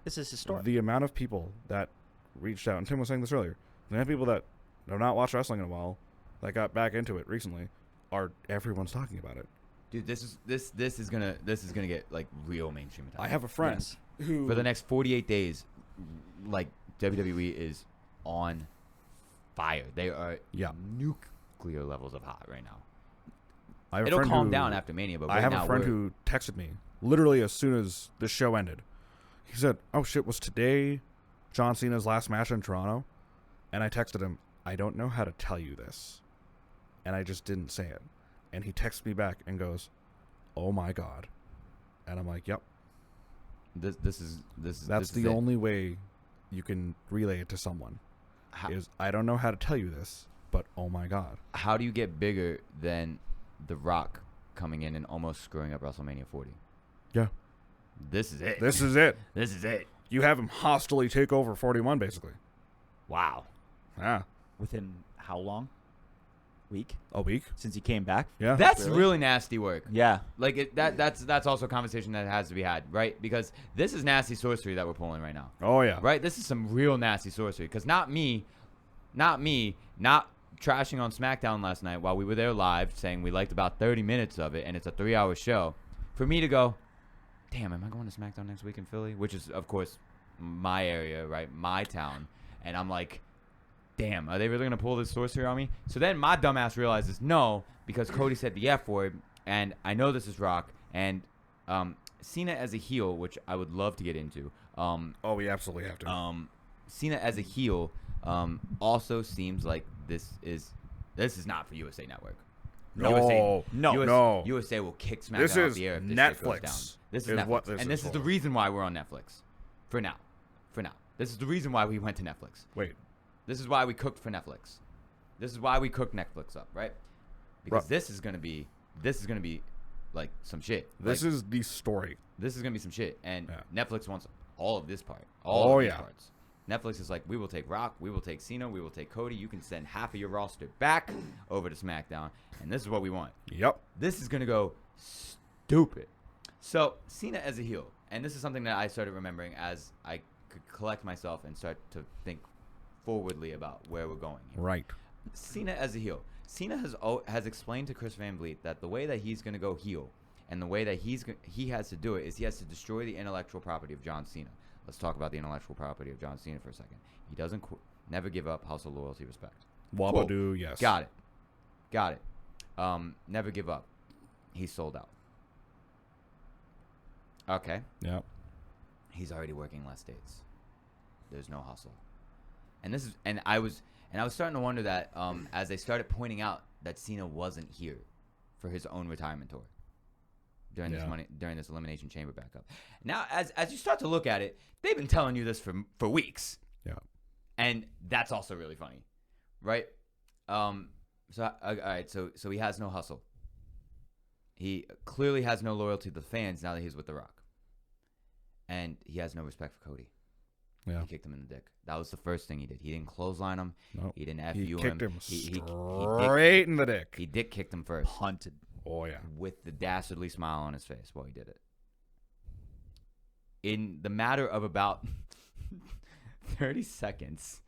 Speaker 3: This is historic.
Speaker 1: The amount of people that reached out, and Tim was saying this earlier, the amount of people that have not watched wrestling in a while, that got back into it recently, everyone's talking about it.
Speaker 2: Dude, this is gonna get like real mainstream attention.
Speaker 1: I have a friend who
Speaker 2: for the next 48 days, like WWE is on fire. They are nuclear levels of hot right now.
Speaker 1: I have a
Speaker 2: It'll
Speaker 1: friend
Speaker 2: calm
Speaker 1: who-
Speaker 2: down after Mania, but right
Speaker 1: I have
Speaker 2: now
Speaker 1: a friend who texted me literally as soon as the show ended. He said, "Oh shit, was today John Cena's last match in Toronto?" And I texted him, "I don't know how to tell you this," and I just didn't say it. And he texts me back and goes, "Oh my god," and I'm like, "Yep."
Speaker 2: This is
Speaker 1: That's the only way you can relay it to someone. Is I don't know how to tell you this, but oh my god.
Speaker 2: How do you get bigger than The Rock coming in and almost screwing up WrestleMania 40?
Speaker 1: Yeah.
Speaker 2: This is it.
Speaker 1: This is it.
Speaker 2: This is it.
Speaker 1: You have him hostily take over 41, basically.
Speaker 2: Wow.
Speaker 1: Yeah.
Speaker 3: Within how long? Week?
Speaker 1: A week?
Speaker 3: Since he came back?
Speaker 1: Yeah.
Speaker 2: That's really nasty work.
Speaker 3: Yeah.
Speaker 2: Like that's also a conversation that has to be had, right? Because this is nasty sorcery that we're pulling right now.
Speaker 1: Oh yeah.
Speaker 2: Right? This is some real nasty sorcery. Because not trashing on SmackDown last night while we were there live, saying we liked about 30 minutes of it, and it's a 3-hour show. For me to go, damn, am I going to SmackDown next week in Philly? Which is, of course, my area, right? My town. And I'm like, damn, are they really going to pull this sorcery on me? So then my dumbass realizes, no, because Cody said the F word, and I know this is Rock, and Cena as a heel, which I would love to get into.
Speaker 1: Oh, we absolutely have to.
Speaker 2: Cena as a heel also seems like this is not for USA Network.
Speaker 1: No.
Speaker 2: USA will kick SmackDown
Speaker 1: This
Speaker 2: off
Speaker 1: is
Speaker 2: the air if this shit goes
Speaker 1: Netflix.
Speaker 2: down. This is
Speaker 1: is
Speaker 2: Netflix.
Speaker 1: what this
Speaker 2: and
Speaker 1: is
Speaker 2: this is the
Speaker 1: for.
Speaker 2: reason why we're on Netflix. For now. This is the reason why we went to Netflix.
Speaker 1: Wait.
Speaker 2: This is why we cooked for Netflix. This is why we cooked Netflix up, right? Because this is gonna be like some shit.
Speaker 1: This is the story.
Speaker 2: This is gonna be some shit, and
Speaker 1: Yeah.
Speaker 2: Netflix wants all of this part.
Speaker 1: Oh,
Speaker 2: All of these
Speaker 1: yeah.
Speaker 2: parts. Netflix is like, we will take Rock, we will take Cena, we will take Cody. You can send half of your roster back over to SmackDown, and this is what we want.
Speaker 1: Yep.
Speaker 2: This is gonna go stupid. So Cena as a heel, and this is something that I started remembering as I could collect myself and start to think forwardly about where we're going here.
Speaker 1: Right.
Speaker 2: Cena as a heel. Cena has explained to Chris Van Vliet that the way that he's going to go heel and the way that he has to do it is he has to destroy the intellectual property of John Cena. Let's talk about the intellectual property of John Cena for a second. He doesn't never give up, hustle, loyalty, respect.
Speaker 1: Wabba
Speaker 2: Cool.
Speaker 1: yes.
Speaker 2: Got it. Never give up. He's sold out. Okay.
Speaker 1: Yep.
Speaker 2: He's already working less dates. There's no hustle. And I was starting to wonder that as they started pointing out that Cena wasn't here for his own retirement tour during this Elimination Chamber backup. Now, as you start to look at it, they've been telling you this for weeks.
Speaker 1: Yeah.
Speaker 2: And that's also really funny, right? All right. So he has no hustle. He clearly has no loyalty to the fans now that he's with The Rock, and he has no respect for Cody.
Speaker 1: Yeah.
Speaker 2: He kicked him in the dick. That was the first thing he did. He didn't clothesline him.
Speaker 1: Nope.
Speaker 2: He didn't
Speaker 1: He
Speaker 2: FU
Speaker 1: kicked him
Speaker 2: He
Speaker 1: straight in the dick.
Speaker 2: He dick kicked him first
Speaker 3: Punted.
Speaker 1: Oh yeah.
Speaker 2: with the dastardly smile on his face while he did it. In the matter of about 30 seconds,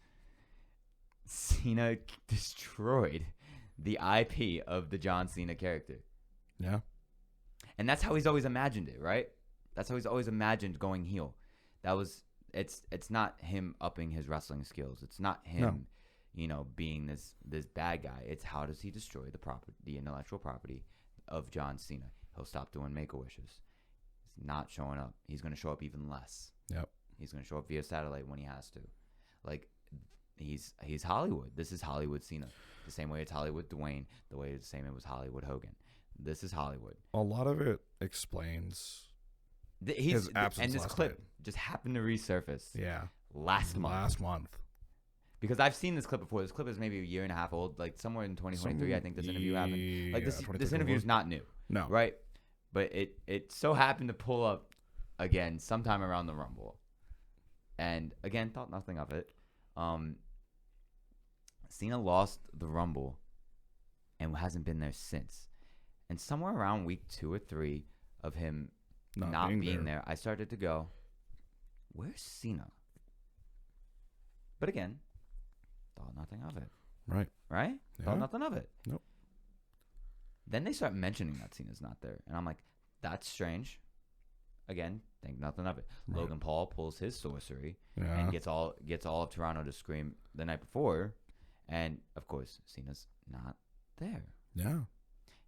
Speaker 2: Cena destroyed the IP of the John Cena character.
Speaker 1: Yeah.
Speaker 2: And that's how he's always imagined it, right? That's how he's always imagined going heel. It's not him upping his wrestling skills. It's not him, being this bad guy. It's how does he destroy the intellectual property of John Cena? He'll stop doing Make-A-Wishes. He's not showing up. He's going to show up even less.
Speaker 1: Yep.
Speaker 2: He's going to show up via satellite when he has to. Like, he's Hollywood. This is Hollywood Cena. The same way it's Hollywood Dwayne. The same it was Hollywood Hogan. This is Hollywood.
Speaker 1: A lot of it explains his absence
Speaker 2: and this
Speaker 1: last
Speaker 2: clip
Speaker 1: night.
Speaker 2: just happened to resurface
Speaker 1: Yeah.
Speaker 2: last month.
Speaker 1: Last month.
Speaker 2: Because I've seen this clip before. This clip is maybe a year and a half old, like somewhere in 2023. I think this interview happened. Like this interview is not new,
Speaker 1: No.
Speaker 2: right? But it so happened to pull up again sometime around the Rumble, and again thought nothing of it. Cena lost the Rumble, and hasn't been there since. And somewhere around week 2 or 3 of him not being there, I started to go, "Where's Cena?" But again, thought nothing of it.
Speaker 1: Right.
Speaker 2: Right?
Speaker 1: Yeah.
Speaker 2: Thought nothing of it.
Speaker 1: Nope.
Speaker 2: Then they start mentioning that Cena's not there. And I'm like, that's strange. Again, think nothing of it.
Speaker 1: Right.
Speaker 2: Logan Paul pulls his sorcery
Speaker 1: Yeah.
Speaker 2: and gets all of Toronto to scream the night before. And, of course, Cena's not there.
Speaker 1: Yeah.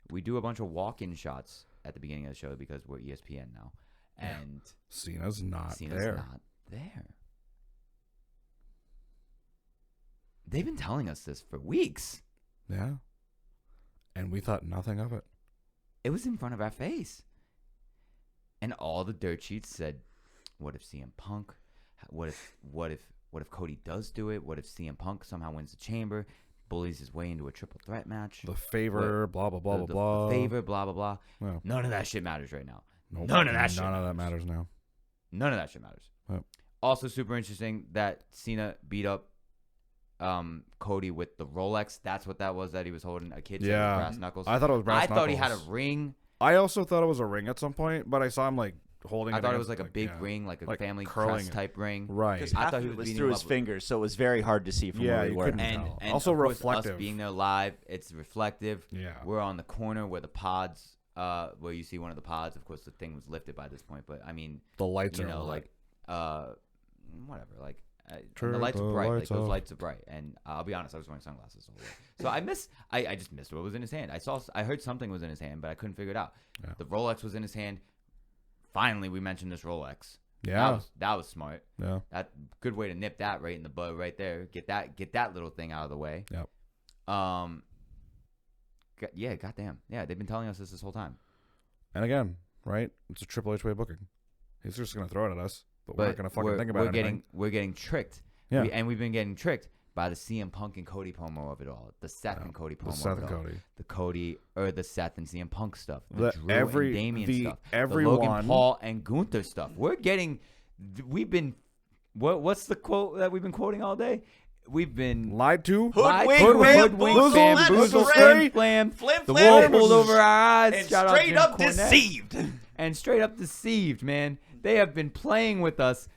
Speaker 2: We do a bunch of walk-in shots at the beginning of the show because we're ESPN now. And
Speaker 1: Cena's not
Speaker 2: Cena's
Speaker 1: there.
Speaker 2: not there. They've been telling us this for weeks.
Speaker 1: Yeah. And we thought nothing of it.
Speaker 2: It was in front of our face. And all the dirt sheets said, what if CM Punk? What if Cody does do it? What if CM Punk somehow wins the chamber, bullies his way into a triple threat match?
Speaker 1: The favor, blah, blah, blah, blah, blah.
Speaker 2: The favor, blah, blah, blah.
Speaker 1: Well,
Speaker 2: None of that shit matters right now.
Speaker 1: nope.
Speaker 2: None of that shit
Speaker 1: None of that
Speaker 2: matters.
Speaker 1: matters now.
Speaker 2: None of that shit matters.
Speaker 1: Yep.
Speaker 2: Also super interesting that Cena beat up Cody with the Rolex. That's what that was that he was holding. A kid with brass knuckles.
Speaker 1: I thought it was brass
Speaker 2: I
Speaker 1: knuckles.
Speaker 2: thought he had a ring.
Speaker 1: I also thought it was a ring at some point, but I saw him like holding it.
Speaker 2: I thought it
Speaker 1: against,
Speaker 2: was like a big ring, like a family
Speaker 1: curling
Speaker 2: crest
Speaker 1: it.
Speaker 2: type ring.
Speaker 1: Right.
Speaker 3: Because
Speaker 2: I
Speaker 3: half
Speaker 2: thought
Speaker 3: of
Speaker 2: he
Speaker 3: it
Speaker 2: was
Speaker 3: was
Speaker 2: beating
Speaker 3: through
Speaker 2: him
Speaker 3: his
Speaker 2: up with-
Speaker 3: fingers, so it was very hard to see from
Speaker 1: Yeah,
Speaker 3: where we
Speaker 1: you
Speaker 3: were.
Speaker 1: couldn't
Speaker 2: And,
Speaker 1: tell.
Speaker 2: and
Speaker 1: Also
Speaker 2: of course,
Speaker 1: reflective.
Speaker 2: us being there live, it's reflective.
Speaker 1: Yeah.
Speaker 2: We're on the corner where the pods, where you see one of the pods. Of course, the thing was lifted by this point, but I mean,
Speaker 1: The lights
Speaker 2: you
Speaker 1: are
Speaker 2: know,
Speaker 1: on.
Speaker 2: like, whatever, like. And
Speaker 1: Turn
Speaker 2: the lights
Speaker 1: the
Speaker 2: are bright.
Speaker 1: lights
Speaker 2: Like those
Speaker 1: off.
Speaker 2: lights are bright, and I'll be honest, I was wearing sunglasses the whole way. So I just missed what was in his hand. I heard something was in his hand, but I couldn't figure it out.
Speaker 1: Yeah.
Speaker 2: The Rolex was in his hand. Finally, we mentioned this Rolex.
Speaker 1: Yeah.
Speaker 2: That was smart.
Speaker 1: Yeah.
Speaker 2: That good way to nip that right in the bud right there. Get that little thing out of the way.
Speaker 1: Yep.
Speaker 2: Yeah, goddamn. Yeah, they've been telling us this whole time.
Speaker 1: And again, right? It's a Triple H way of booking. He's just going to throw it at us, but we're not going to fucking think about it.
Speaker 2: We're getting tricked.
Speaker 1: Yeah.
Speaker 2: We've been getting tricked by the CM Punk and Cody promo of it all. The Seth and Cody promo.
Speaker 1: The Seth
Speaker 2: of it
Speaker 1: and
Speaker 2: all.
Speaker 1: Cody.
Speaker 2: The Cody or the Seth and CM Punk stuff.
Speaker 1: The
Speaker 2: Drew and Damian stuff. The Logan Paul and Gunther stuff. We're getting. We've been. What's the quote that we've been quoting all day? We've been
Speaker 1: Lied to?
Speaker 3: Hoodwinked,
Speaker 1: bamboozled,
Speaker 2: flam. The wool pulled over our eyes.
Speaker 3: and
Speaker 2: Shout out
Speaker 3: straight
Speaker 2: Jim
Speaker 3: up
Speaker 2: Cornette.
Speaker 3: deceived.
Speaker 2: And straight up deceived, man. They have been playing with us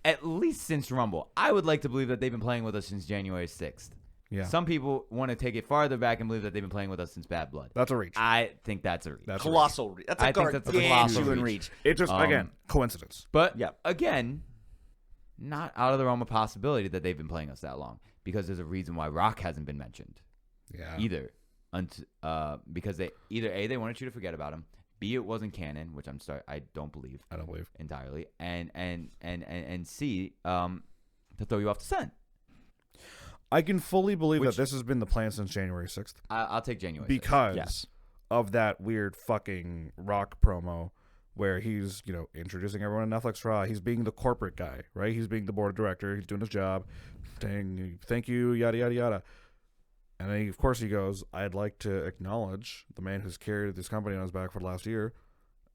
Speaker 2: at least since Rumble. I would like to believe that they've been playing with us since January 6th.
Speaker 1: Yeah.
Speaker 2: Some people want to take it farther back and believe that they've been playing with us since Bad Blood.
Speaker 1: That's a reach.
Speaker 2: I think that's a reach.
Speaker 1: That's
Speaker 3: Colossal reach. That's a
Speaker 2: I think that's a
Speaker 3: gargantuan
Speaker 2: colossal
Speaker 3: reach.
Speaker 1: It just, again, coincidence.
Speaker 2: But
Speaker 3: Yep.
Speaker 2: again, not out of the realm of possibility that they've been playing us that long, because there's a reason why Rock hasn't been mentioned
Speaker 1: Yeah.
Speaker 2: either. Because they they wanted you to forget about him. B, it wasn't canon, which I don't believe
Speaker 1: I don't believe.
Speaker 2: entirely, and C, to throw you off the scent.
Speaker 1: I can fully believe that this has been the plan since January 6th.
Speaker 2: I'll take January 6th.
Speaker 1: Because
Speaker 3: Yes.
Speaker 1: of that weird fucking Rock promo where he's, introducing everyone to Netflix Raw. He's being the corporate guy, right? He's being the board of director. He's doing his job. Saying, thank you, yada, yada, yada. And then, of course, he goes, I'd like to acknowledge the man who's carried this company on his back for the last year.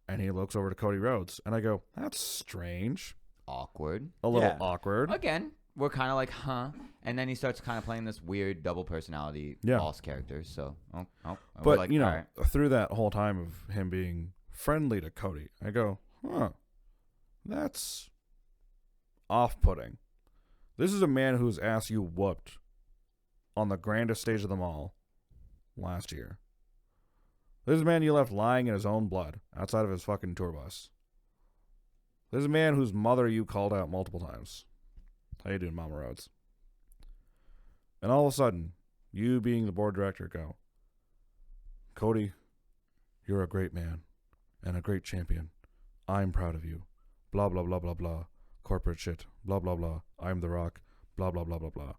Speaker 1: And he looks over to Cody Rhodes. And I go, that's strange.
Speaker 2: Awkward.
Speaker 1: A little
Speaker 3: Yeah.
Speaker 1: awkward.
Speaker 2: Again, we're kind of like, huh? And then he starts kind of playing this weird double personality boss character. So, we're
Speaker 1: But,
Speaker 2: like,
Speaker 1: all
Speaker 2: all right.
Speaker 1: through that whole time of him being friendly to Cody, I go, that's off-putting. This is a man whose ass you whooped on the grandest stage of them all last year. This is a man you left lying in his own blood outside of his fucking tour bus. This is a man whose mother you called out multiple times. How you doing, Mama Rhodes? And all of a sudden, you being the board director go, Cody, you're a great man and a great champion. I'm proud of you. Blah, blah, blah, blah, blah. Corporate shit. Blah, blah, blah. I'm The Rock. Blah, blah, blah, blah, blah.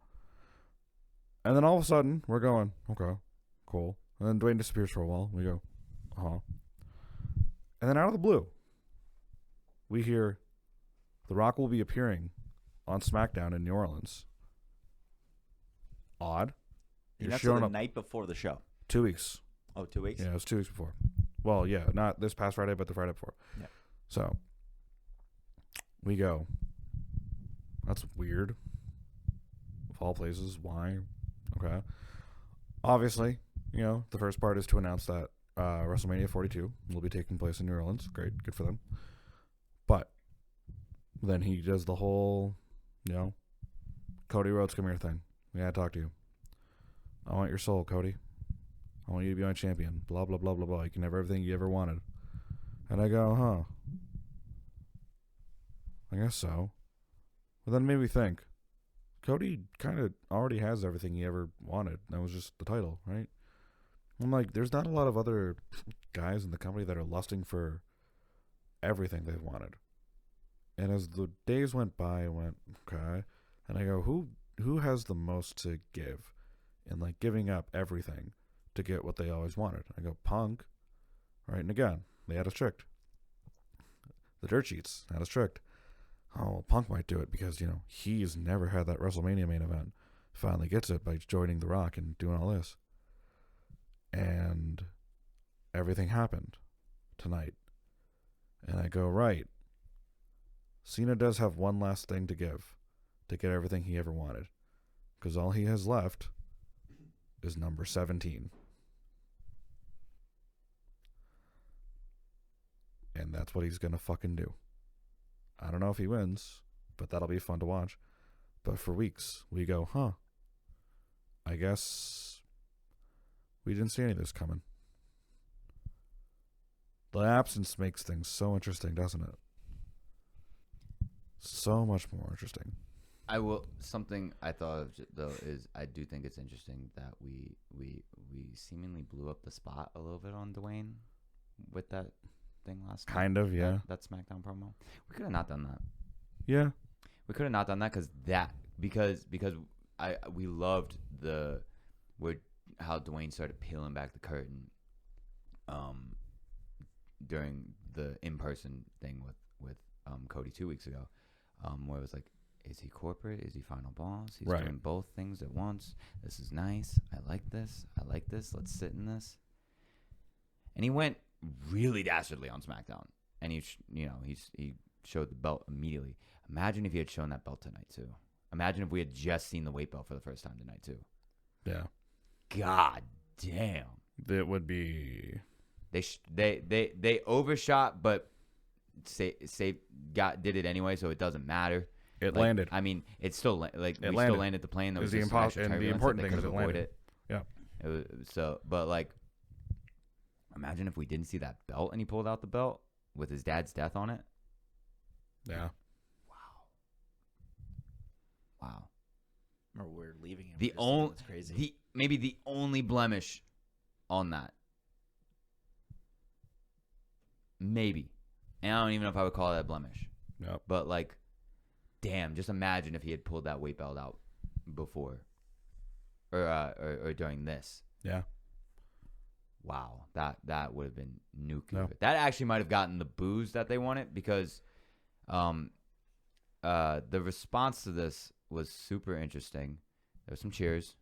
Speaker 1: And then all of a sudden, we're going, okay, cool. And then Dwayne disappears for a while. We go, And then out of the blue, we hear The Rock will be appearing on SmackDown in New Orleans. Odd.
Speaker 3: And that's
Speaker 1: showing
Speaker 3: the
Speaker 1: up
Speaker 3: night before the show.
Speaker 1: 2 weeks.
Speaker 3: Oh, 2 weeks?
Speaker 1: Yeah, it was 2 weeks before. Well, yeah, not this past Friday, but the Friday before.
Speaker 3: Yeah.
Speaker 1: So we go. That's weird. Of all places, why? Okay. Obviously, the first part is to announce that WrestleMania 42 will be taking place in New Orleans. Great, good for them. But then he does the whole, Cody Rhodes, come here thing. We gotta talk to you. I want your soul, Cody. I want you to be my champion. Blah, blah, blah, blah, blah. You can have everything you ever wanted. And I go, huh. I guess so. But then it made me think. Cody kind of already has everything he ever wanted. That was just the title, right? I'm like, there's not a lot of other guys in the company that are lusting for everything they've wanted. And as the days went by, I went, okay. And I go, who has the most to give? And like giving up everything to get what they always wanted. I go, Punk. Right? And again, they had us tricked. The dirt sheets had us tricked. Oh, Punk might do it because, he's never had that WrestleMania main event. Finally gets it by joining The Rock and doing all this. And everything happened tonight. And I go, right. Cena does have one last thing to give to get everything he ever wanted. Because all he has left is number 17. And that's what he's going to fucking do. I don't know if he wins, but that'll be fun to watch. But for weeks, we go, huh. I guess we didn't see any of this coming. The absence makes things so interesting, doesn't it? So much more interesting.
Speaker 2: Something I thought of though is I do think it's interesting that we seemingly blew up the spot a little bit on Dwayne with that thing last night.
Speaker 1: Kind of, yeah.
Speaker 2: That SmackDown promo. We could have not done that.
Speaker 1: Yeah.
Speaker 2: We could have not done that because we loved how Dwayne started peeling back the curtain during the in-person thing with Cody 2 weeks ago, where it was like, is he corporate? Is he final boss? He's
Speaker 1: right.
Speaker 2: doing both things at once. This is nice. I like this. Let's sit in this. And he went really dastardly on SmackDown, and he showed the belt immediately. Imagine if he had shown that belt tonight too. Imagine if we had just seen the weight belt for the first time tonight too.
Speaker 1: Yeah.
Speaker 2: God damn.
Speaker 1: It would be.
Speaker 2: They overshot, but did it anyway, so it doesn't matter.
Speaker 1: It landed.
Speaker 2: I mean, it's still still landed the plane. There was
Speaker 1: the important thing is it landed.
Speaker 2: It.
Speaker 1: Yeah.
Speaker 2: It was but like, imagine if we didn't see that belt and he pulled out the belt with his dad's death on it.
Speaker 1: Yeah.
Speaker 2: Wow.
Speaker 3: Or we're leaving him.
Speaker 2: That's
Speaker 3: crazy.
Speaker 2: Maybe the only blemish on that. Maybe. And I don't even know if I would call that a blemish.
Speaker 1: Yep.
Speaker 2: But like, damn, just imagine if he had pulled that weight belt out before or during this.
Speaker 1: Yeah.
Speaker 2: Wow, that would have been nuclear.
Speaker 1: No.
Speaker 2: That actually might have gotten the boos that they wanted because the response to this was super interesting. There was some cheers,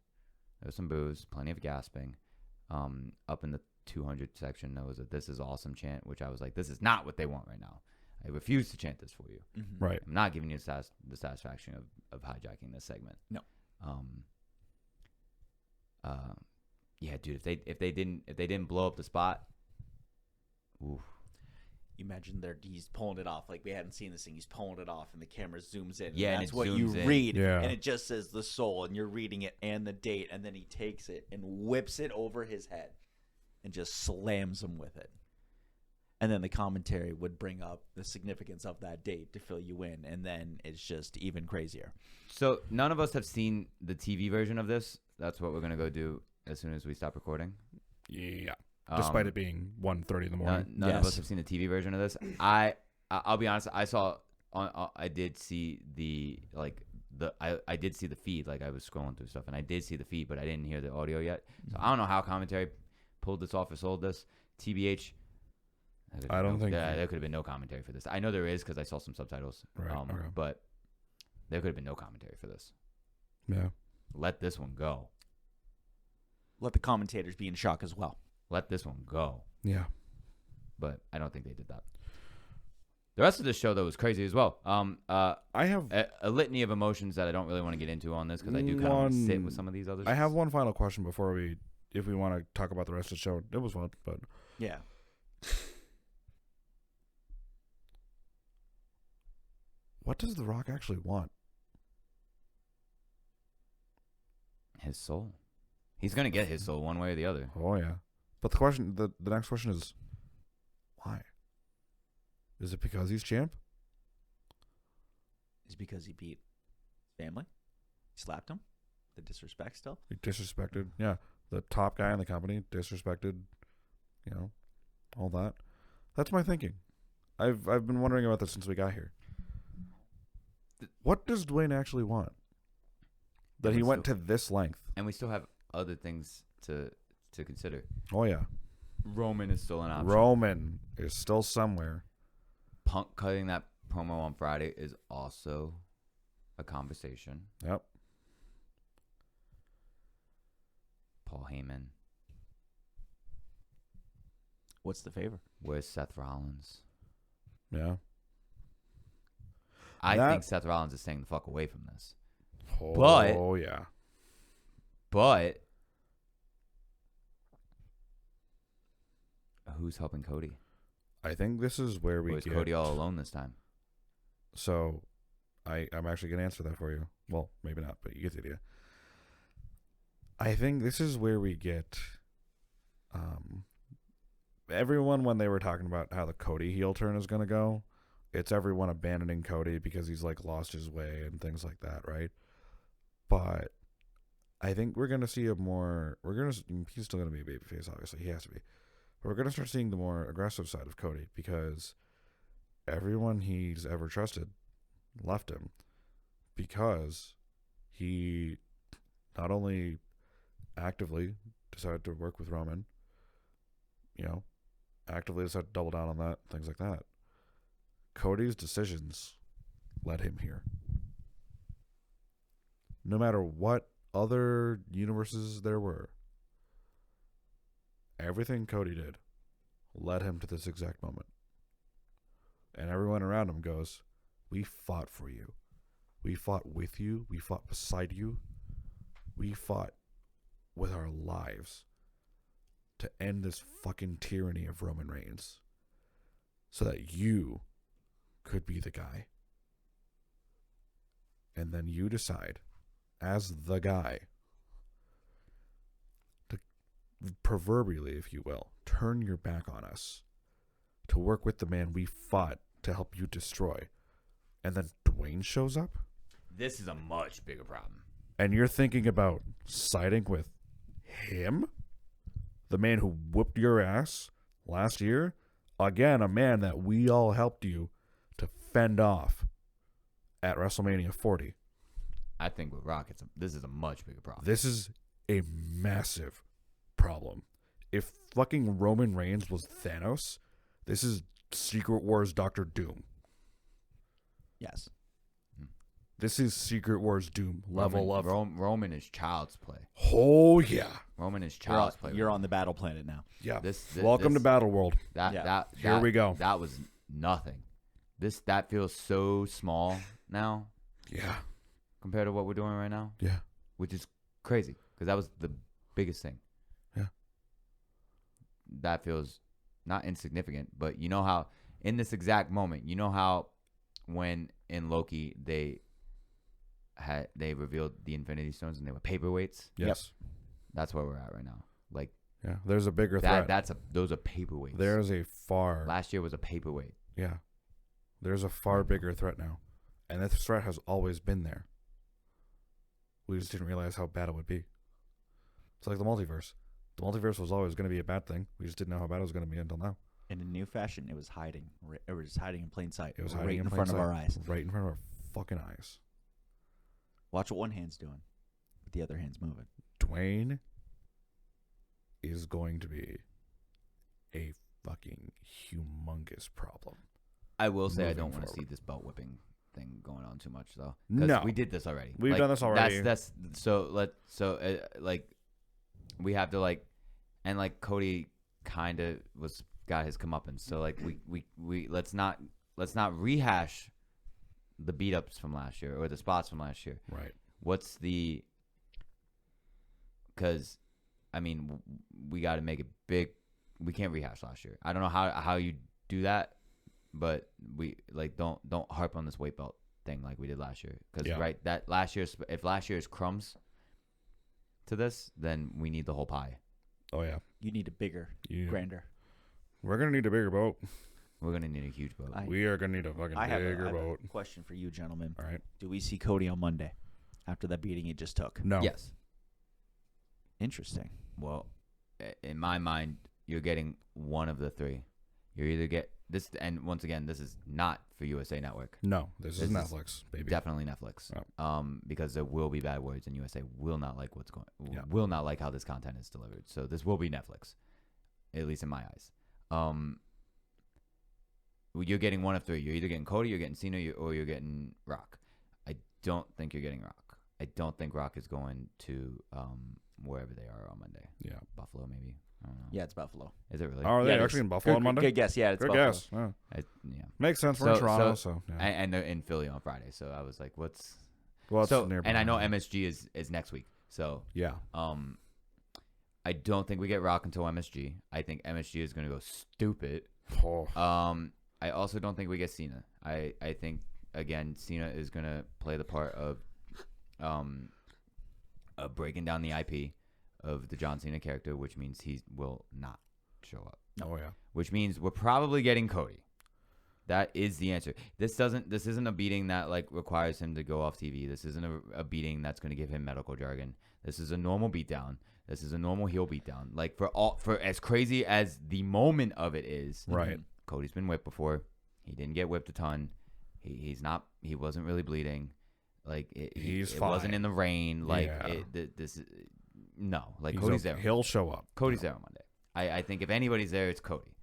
Speaker 2: there was some boos, plenty of gasping. Up in the 200 section, there was a "This is awesome" chant, which I was like, this is not what they want right now. I refuse to chant this for you.
Speaker 3: Mm-hmm.
Speaker 1: Right.
Speaker 2: I'm not giving you the satisfaction of hijacking this segment.
Speaker 3: No.
Speaker 2: Yeah, dude. If they didn't blow up the spot, oof.
Speaker 3: You imagine he's pulling it off like we hadn't seen this thing. He's pulling it off, and the camera zooms in.
Speaker 2: Yeah,
Speaker 3: and that's what you
Speaker 2: in.
Speaker 3: read.
Speaker 1: Yeah.
Speaker 3: And it just says the soul, and you're reading it and the date, and then he takes it and whips it over his head, and just slams him with it. And then the commentary would bring up the significance of that date to fill you in, and then it's just even crazier.
Speaker 2: So none of us have seen the TV version of this. That's what we're gonna go do as soon as we stop recording.
Speaker 1: Yeah. Despite it being 1:30 in the morning.
Speaker 2: None of us have seen the TV version of this. I'll be honest. I did see I did see the feed. Like I was scrolling through stuff, and I did see the feed, but I didn't hear the audio yet. So I don't know how commentary pulled this off or sold this, TBH.
Speaker 1: I don't think
Speaker 2: there could have been no commentary for this. I know there is because I saw some subtitles.
Speaker 1: Right, okay.
Speaker 2: But there could have been no commentary for this.
Speaker 1: Yeah.
Speaker 2: Let this one go.
Speaker 3: Let the commentators be in shock as well.
Speaker 2: Let this one go.
Speaker 1: Yeah.
Speaker 2: But I don't think they did that. The rest of the show, though, was crazy as well.
Speaker 1: I have
Speaker 2: a litany of emotions that I don't really want to get into on this because I do kind of want to sit with some of these others.
Speaker 1: I have one final question before if we want to talk about the rest of the show. It was fun, but
Speaker 3: Yeah.
Speaker 1: what does The Rock actually want?
Speaker 2: His soul. He's going to get his soul one way or the other.
Speaker 1: Oh yeah, but the next question is, why? Is it because he's champ?
Speaker 3: Is because he beat family? He slapped him? The disrespect still?
Speaker 1: He disrespected, yeah, the top guy in the company, disrespected, all that. That's my thinking. I've been wondering about this since we got here. What does Dwayne actually want? That he went to this length.
Speaker 2: And we still have other things to consider.
Speaker 1: Oh yeah.
Speaker 2: Roman is still an option.
Speaker 1: Roman is still somewhere.
Speaker 2: Punk cutting that promo on Friday is also a conversation.
Speaker 1: Yep.
Speaker 2: Paul Heyman.
Speaker 3: What's the favor?
Speaker 2: Where's Seth Rollins?
Speaker 1: Yeah.
Speaker 2: I think Seth Rollins is staying the fuck away from this.
Speaker 1: Oh yeah.
Speaker 2: But who's helping Cody?
Speaker 1: I think this is where we
Speaker 2: Or is
Speaker 1: get
Speaker 2: Cody all alone this time?
Speaker 1: So, I'm actually going to answer that for you. Well, maybe not, but you get the idea. I think this is where we get everyone, when they were talking about how the Cody heel turn is going to go, it's everyone abandoning Cody because he's like lost his way and things like that, right? But I think we're going to see he's still going to be a babyface, obviously. He has to be. But we're going to start seeing the more aggressive side of Cody because everyone he's ever trusted left him because he not only actively decided to work with Roman, actively decided to double down on that, things like that. Cody's decisions led him here. No matter what other universes there were, everything Cody did led him to this exact moment. And everyone around him goes, we fought for you. We fought with you. We fought beside you. We fought with our lives to end this fucking tyranny of Roman Reigns so that you could be the guy. And then you decide, as the guy, to proverbially, if you will, turn your back on us to work with the man we fought to help you destroy. And then Dwayne shows up?
Speaker 2: This is a much bigger problem.
Speaker 1: And you're thinking about siding with him? The man who whooped your ass last year? Again, a man that we all helped you to fend off at WrestleMania 40.
Speaker 2: I think with Rock, this is a much bigger problem.
Speaker 1: This is a massive problem. If fucking Roman Reigns was Thanos, this is Secret Wars Doctor Doom.
Speaker 3: Yes.
Speaker 1: This is Secret Wars Doom level of
Speaker 2: Roman is child's play.
Speaker 1: Oh yeah.
Speaker 2: Roman is child's play.
Speaker 3: You're on the battle planet now.
Speaker 1: Yeah.
Speaker 2: This
Speaker 1: Welcome to Battle World. Here we go.
Speaker 2: That was nothing. That feels so small now.
Speaker 1: Yeah.
Speaker 2: Compared to what we're doing right now.
Speaker 1: Yeah.
Speaker 2: Which is crazy because that was the biggest thing.
Speaker 1: Yeah.
Speaker 2: That feels not insignificant, but you know how in this exact moment, you know how when in Loki they revealed the Infinity Stones and they were paperweights.
Speaker 1: Yes.
Speaker 2: That's where we're at right now. Like,
Speaker 1: yeah, there's a bigger threat.
Speaker 2: Those are paperweights.
Speaker 1: There's a far.
Speaker 2: Last year was a paperweight.
Speaker 1: Yeah. There's a far bigger threat now, and this threat has always been there. We just didn't realize how bad it would be. It's like the multiverse. The multiverse was always going to be a bad thing. We just didn't know how bad it was going to be until now.
Speaker 3: In a new fashion, it was hiding. It was hiding in plain sight.
Speaker 1: It was
Speaker 3: right
Speaker 1: hiding
Speaker 3: in
Speaker 1: plain
Speaker 3: front
Speaker 1: sight,
Speaker 3: of our eyes.
Speaker 1: Right in front of our fucking eyes.
Speaker 3: Watch what one hand's doing, but the other hand's moving.
Speaker 1: Dwayne is going to be a fucking humongous problem.
Speaker 2: I will say I
Speaker 1: moving
Speaker 2: don't want to
Speaker 1: forward.
Speaker 2: see this belt whipping thing going on too much though.
Speaker 1: No.
Speaker 2: we did this already.
Speaker 1: We've done this already.
Speaker 2: That's like we have to like, and like Cody kind of got his comeuppance. So like we let's not rehash the beat ups from last year or the spots from last year.
Speaker 1: Right.
Speaker 2: What's the? Because, I mean, we got to make it big. We can't rehash last year. I don't know how you do that, but we like don't harp on this weight belt thing like we did last year. Because right, that last year's if last year's crumbs to this, then we need the whole pie.
Speaker 1: Oh yeah.
Speaker 3: You need a bigger, grander.
Speaker 1: We're gonna need a bigger boat.
Speaker 2: We're gonna need a huge boat.
Speaker 1: We are gonna need a fucking bigger boat.
Speaker 3: A question for you, gentlemen.
Speaker 1: All right.
Speaker 3: Do we see Cody on Monday after that beating he just took?
Speaker 1: No.
Speaker 2: Yes.
Speaker 3: Interesting.
Speaker 2: Well, in my mind, you're getting one of the three. You either get this, and once again, this is not for USA Network.
Speaker 1: No, this is Netflix, baby.
Speaker 2: Definitely Netflix.
Speaker 1: Oh.
Speaker 2: Because there will be bad words, and USA will not like
Speaker 1: Yeah.
Speaker 2: will not like how this content is delivered. So this will be Netflix, at least in my eyes. You're getting one of three. You're either getting Cody, you're getting Cena, or you're getting Rock. I don't think you're getting Rock. I don't think Rock is going to wherever they are on Monday.
Speaker 1: Yeah.
Speaker 2: Buffalo, maybe. I don't know.
Speaker 3: Yeah, it's Buffalo.
Speaker 2: Is it really?
Speaker 1: Are they
Speaker 3: Yeah, it
Speaker 1: actually
Speaker 3: is.
Speaker 1: in Buffalo
Speaker 3: Good,
Speaker 1: on Monday?
Speaker 3: Good guess. Yeah, it's
Speaker 1: Good
Speaker 3: Buffalo.
Speaker 1: guess. Yeah.
Speaker 2: Yeah.
Speaker 1: Makes sense. We're in Toronto, so yeah.
Speaker 2: And they're in Philly on Friday, so I was like, "What's?"
Speaker 1: Well, it's
Speaker 2: So,
Speaker 1: nearby.
Speaker 2: and I know MSG is next week, so
Speaker 1: Yeah.
Speaker 2: I don't think we get Rock until MSG. I think MSG is going to go stupid.
Speaker 1: Oh.
Speaker 2: I also don't think we get Cena. I think again Cena is going to play the part of breaking down the IP of the John Cena character, which means he will not show up.
Speaker 1: Oh yeah.
Speaker 2: Which means we're probably getting Cody. That is the answer. This isn't a beating that like requires him to go off TV. This isn't a beating that's going to give him medical jargon. This is a normal beatdown. This is a normal heel beatdown. Like for as crazy as the moment of it is,
Speaker 1: Right.
Speaker 2: Cody's been whipped before. He didn't get whipped a ton. He wasn't really bleeding. Like
Speaker 1: He's
Speaker 2: it
Speaker 1: fine.
Speaker 2: wasn't in the rain. Like
Speaker 1: Yeah.
Speaker 2: no. Like
Speaker 1: He's
Speaker 2: Cody's
Speaker 1: okay.
Speaker 2: there.
Speaker 1: He'll show up.
Speaker 2: Cody's there on Monday. I think if anybody's there, it's Cody.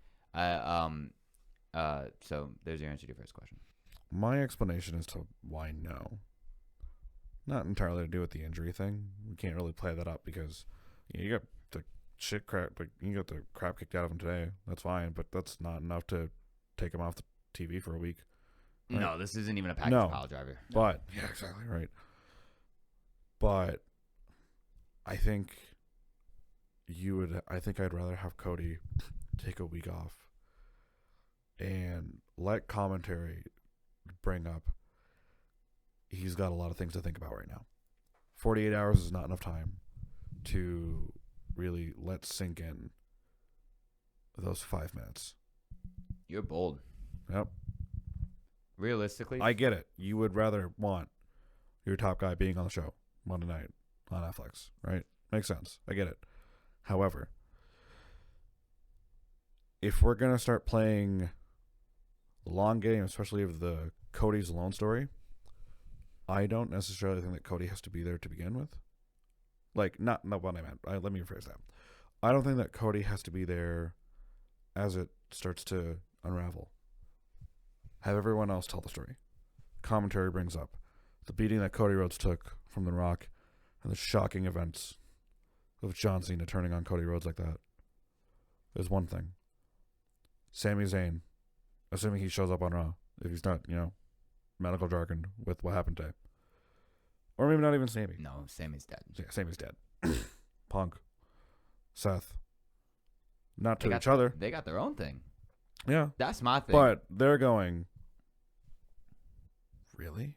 Speaker 2: So there's your answer to your first question.
Speaker 1: My explanation as to why no. Not entirely to do with the injury thing. We can't really play that up because you got the shit crap. Like you got the crap kicked out of him today. That's fine, but that's not enough to take him off the TV for a week. Right.
Speaker 2: No, this isn't even a package
Speaker 1: No.
Speaker 2: pile driver.
Speaker 1: But yeah, exactly right. But I think I'd rather have Cody take a week off and let commentary bring up he's got a lot of things to think about right now. 48 hours is not enough time to really let sink in those 5 minutes.
Speaker 2: You're bold.
Speaker 1: Yep.
Speaker 2: Realistically,
Speaker 1: I get it. You would rather want your top guy being on the show Monday night on Netflix, right? Makes sense. I get it. However, if we're going to start playing the long game, especially of the Cody's alone story, I don't necessarily think that Cody has to be there to begin with. Like, not what I meant. Let me rephrase that. I don't think that Cody has to be there as it starts to unravel. Have everyone else tell the story. Commentary brings up the beating that Cody Rhodes took from The Rock and the shocking events of John Cena turning on Cody Rhodes like that is one thing. Sami Zayn, assuming he shows up on Raw, if he's not, medical jargon with what happened today. Or maybe not even Sami.
Speaker 2: no, Sammy's dead.
Speaker 1: Yeah, Sami's dead. Punk. Seth. Not to
Speaker 2: They
Speaker 1: each
Speaker 2: got-
Speaker 1: other.
Speaker 2: They got their own thing.
Speaker 1: Yeah.
Speaker 2: That's my thing.
Speaker 1: But they're going, really?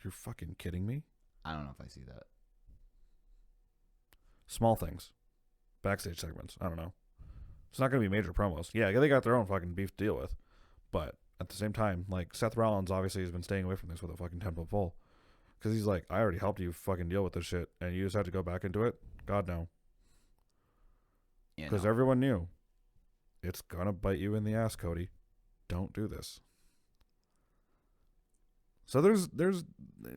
Speaker 1: You're fucking kidding me?
Speaker 2: I don't know if I see that.
Speaker 1: Small things. Backstage segments. I don't know. It's not going to be major promos. Yeah, they got their own fucking beef to deal with. But at the same time, like, Seth Rollins obviously has been staying away from this with a fucking 10-foot pole. Because he's like, I already helped you fucking deal with this shit, and you just had to go back into it? God, no.
Speaker 2: Yeah,
Speaker 1: Because
Speaker 2: no.
Speaker 1: everyone knew. It's going to bite you in the ass, Cody. Don't do this. So there's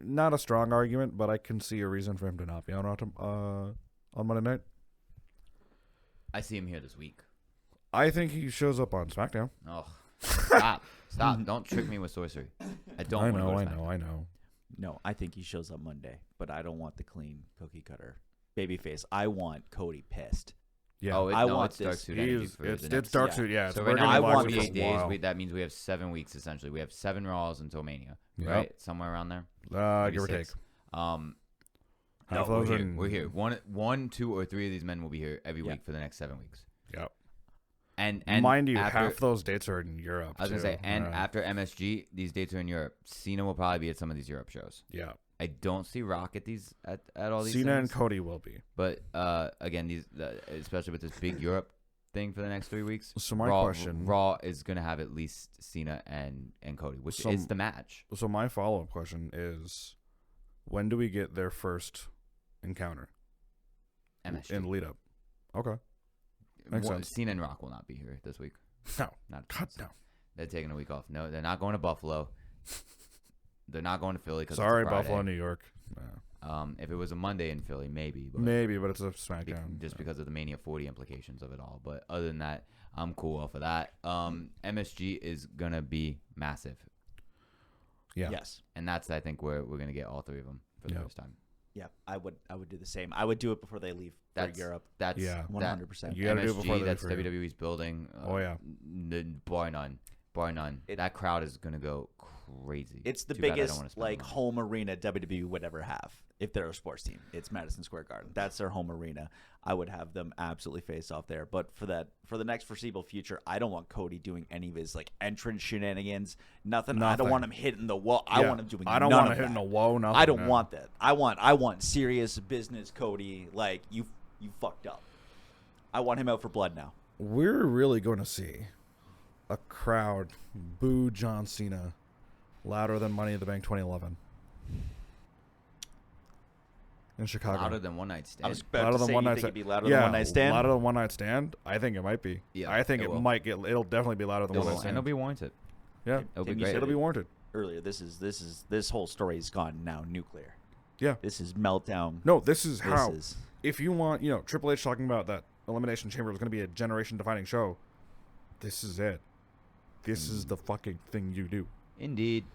Speaker 1: not a strong argument, but I can see a reason for him to not be on Monday night.
Speaker 2: I see him here this week.
Speaker 1: I think he shows up on SmackDown.
Speaker 2: Oh, stop. Don't trick me with sorcery. I don't
Speaker 1: I
Speaker 2: want to
Speaker 1: know,
Speaker 2: go
Speaker 1: I
Speaker 2: to SmackDown.
Speaker 1: know, I know.
Speaker 3: No, I think he shows up Monday, but I don't want the clean cookie cutter babyface. I want Cody pissed.
Speaker 1: Yeah.
Speaker 2: Oh,
Speaker 3: I
Speaker 2: no,
Speaker 3: want
Speaker 2: it's Dark
Speaker 3: this.
Speaker 2: Suit energy for
Speaker 1: It's
Speaker 2: the next.
Speaker 1: Dark
Speaker 3: yeah.
Speaker 1: Suit, yeah.
Speaker 2: So
Speaker 1: It's
Speaker 2: right now,
Speaker 3: I
Speaker 1: Burgundy
Speaker 3: want
Speaker 1: Live
Speaker 3: this-
Speaker 1: for a
Speaker 2: 48
Speaker 1: while.
Speaker 2: days. That means we have 7 weeks essentially. We have 7 Raws until Mania,
Speaker 1: Yep.
Speaker 2: right? Somewhere around there. Maybe
Speaker 1: Give or take.
Speaker 2: 6. Um,
Speaker 1: Half
Speaker 2: no,
Speaker 1: those
Speaker 2: we're
Speaker 1: are
Speaker 2: here.
Speaker 1: in-
Speaker 2: We're here. One, 2, or 3 of these men will be here every
Speaker 3: Yeah.
Speaker 2: week for the next 7 weeks.
Speaker 1: Yep.
Speaker 2: And
Speaker 1: Mind you,
Speaker 2: after,
Speaker 1: half those dates are in Europe.
Speaker 2: I was gonna
Speaker 1: too.
Speaker 2: say, and
Speaker 1: Yeah.
Speaker 2: after MSG, these dates are in Europe. Cena will probably be at some of these Europe shows.
Speaker 1: Yeah.
Speaker 2: I don't see Rock at these at all these.
Speaker 1: Cena and
Speaker 2: things.
Speaker 1: Cody will be.
Speaker 2: But again, these especially with this big Europe thing for the next 3 weeks.
Speaker 1: So my
Speaker 2: Raw,
Speaker 1: question-
Speaker 2: Raw is gonna have at least Cena and Cody, which
Speaker 1: So-
Speaker 2: is the match.
Speaker 1: So my follow-up question is, when do we get their first encounter
Speaker 2: MSG.
Speaker 1: in the lead-up? Okay. Makes sense.
Speaker 2: Cena and Rock will not be here this week.
Speaker 1: No.
Speaker 2: Not
Speaker 1: God, no.
Speaker 2: They're taking a week off. No, they're not going to Buffalo. They're not going to Philly.
Speaker 1: Sorry, Buffalo, New York.
Speaker 2: If it was a Monday in Philly, maybe. But
Speaker 1: Maybe, but it's a SmackDown.
Speaker 2: just because of the Mania 40 implications of it all. But other than that, I'm cool off of that. MSG is gonna be massive,
Speaker 1: Yeah.
Speaker 3: Yes.
Speaker 2: and that's I think where we're gonna get all 3 of them for the
Speaker 1: Yeah.
Speaker 2: first time.
Speaker 3: Yeah, I would do the same. I would do it before they leave for
Speaker 2: That's
Speaker 3: Europe.
Speaker 2: That's
Speaker 1: Yeah.
Speaker 3: 100%.
Speaker 1: You gotta do it
Speaker 2: MSG,
Speaker 1: before they
Speaker 2: that's
Speaker 1: leave for
Speaker 2: WWE's building.
Speaker 1: Oh, yeah.
Speaker 2: Bar none. That crowd is gonna go crazy.
Speaker 3: It's the
Speaker 2: Too bad I don't
Speaker 3: biggest
Speaker 2: wanna spend
Speaker 3: like
Speaker 2: the money.
Speaker 3: home arena WWE would ever have if they're a sports team. It's Madison Square Garden. That's their home arena. I would have them absolutely face off there. But for the next foreseeable future, I don't want Cody doing any of his like entrance shenanigans. Nothing. I don't
Speaker 1: Nothing.
Speaker 3: want him hitting the wall. I
Speaker 1: Yeah.
Speaker 3: want him doing.
Speaker 1: I don't
Speaker 3: none
Speaker 1: want
Speaker 3: of
Speaker 1: to hit in
Speaker 3: that.
Speaker 1: a whoa. Nothing.
Speaker 3: I don't
Speaker 1: no.
Speaker 3: want that. I want serious business, Cody. Like you fucked up. I want him out for blood now.
Speaker 1: We're really going to see a crowd boo John Cena louder than Money in the Bank 2011 in Chicago.
Speaker 2: Louder than One Night Stand.
Speaker 3: I was about
Speaker 1: Louder
Speaker 3: to
Speaker 1: than
Speaker 3: say,
Speaker 1: One
Speaker 3: you
Speaker 1: Night
Speaker 3: think
Speaker 1: Stand.
Speaker 3: it'd be louder
Speaker 1: Yeah,
Speaker 3: than One Night Stand?
Speaker 1: louder than One Night Stand. I think it might be.
Speaker 2: Yeah,
Speaker 1: I think
Speaker 2: it
Speaker 1: it
Speaker 2: will.
Speaker 1: might get. It'll definitely be louder than One Night
Speaker 2: and
Speaker 1: Stand.
Speaker 2: it'll be warranted.
Speaker 1: Yeah,
Speaker 2: It'll be
Speaker 3: Tim, you
Speaker 2: great.
Speaker 3: said
Speaker 1: it'll be warranted.
Speaker 3: Earlier, this whole story has gone now nuclear.
Speaker 1: Yeah.
Speaker 3: This is meltdown.
Speaker 1: No, this is
Speaker 3: This
Speaker 1: how.
Speaker 3: is
Speaker 1: If you want, Triple H talking about that Elimination Chamber was going to be a generation-defining show. This is it. This is the fucking thing you do.
Speaker 2: Indeed.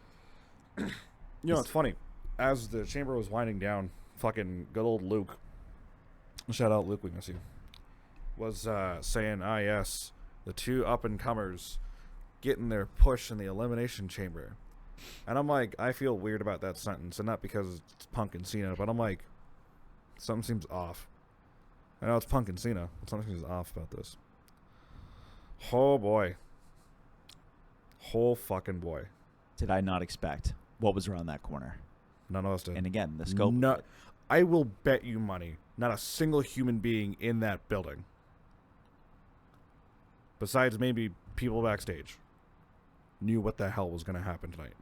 Speaker 1: It's funny. As the chamber was winding down, fucking good old Luke, shout out Luke, we miss you, was saying, yes, the 2 up-and-comers getting their push in the Elimination Chamber. And I'm like, I feel weird about that sentence, and not because it's Punk and Cena, but I'm like, something seems off. I know it's Punk and Cena, but something seems off about this. Oh, boy. Whole fucking boy.
Speaker 3: did I not expect what was around that corner.
Speaker 1: None of us did.
Speaker 3: And again, the scope.
Speaker 1: No, I will bet you money, not a single human being in that building, besides maybe people backstage, knew what the hell was going to happen tonight.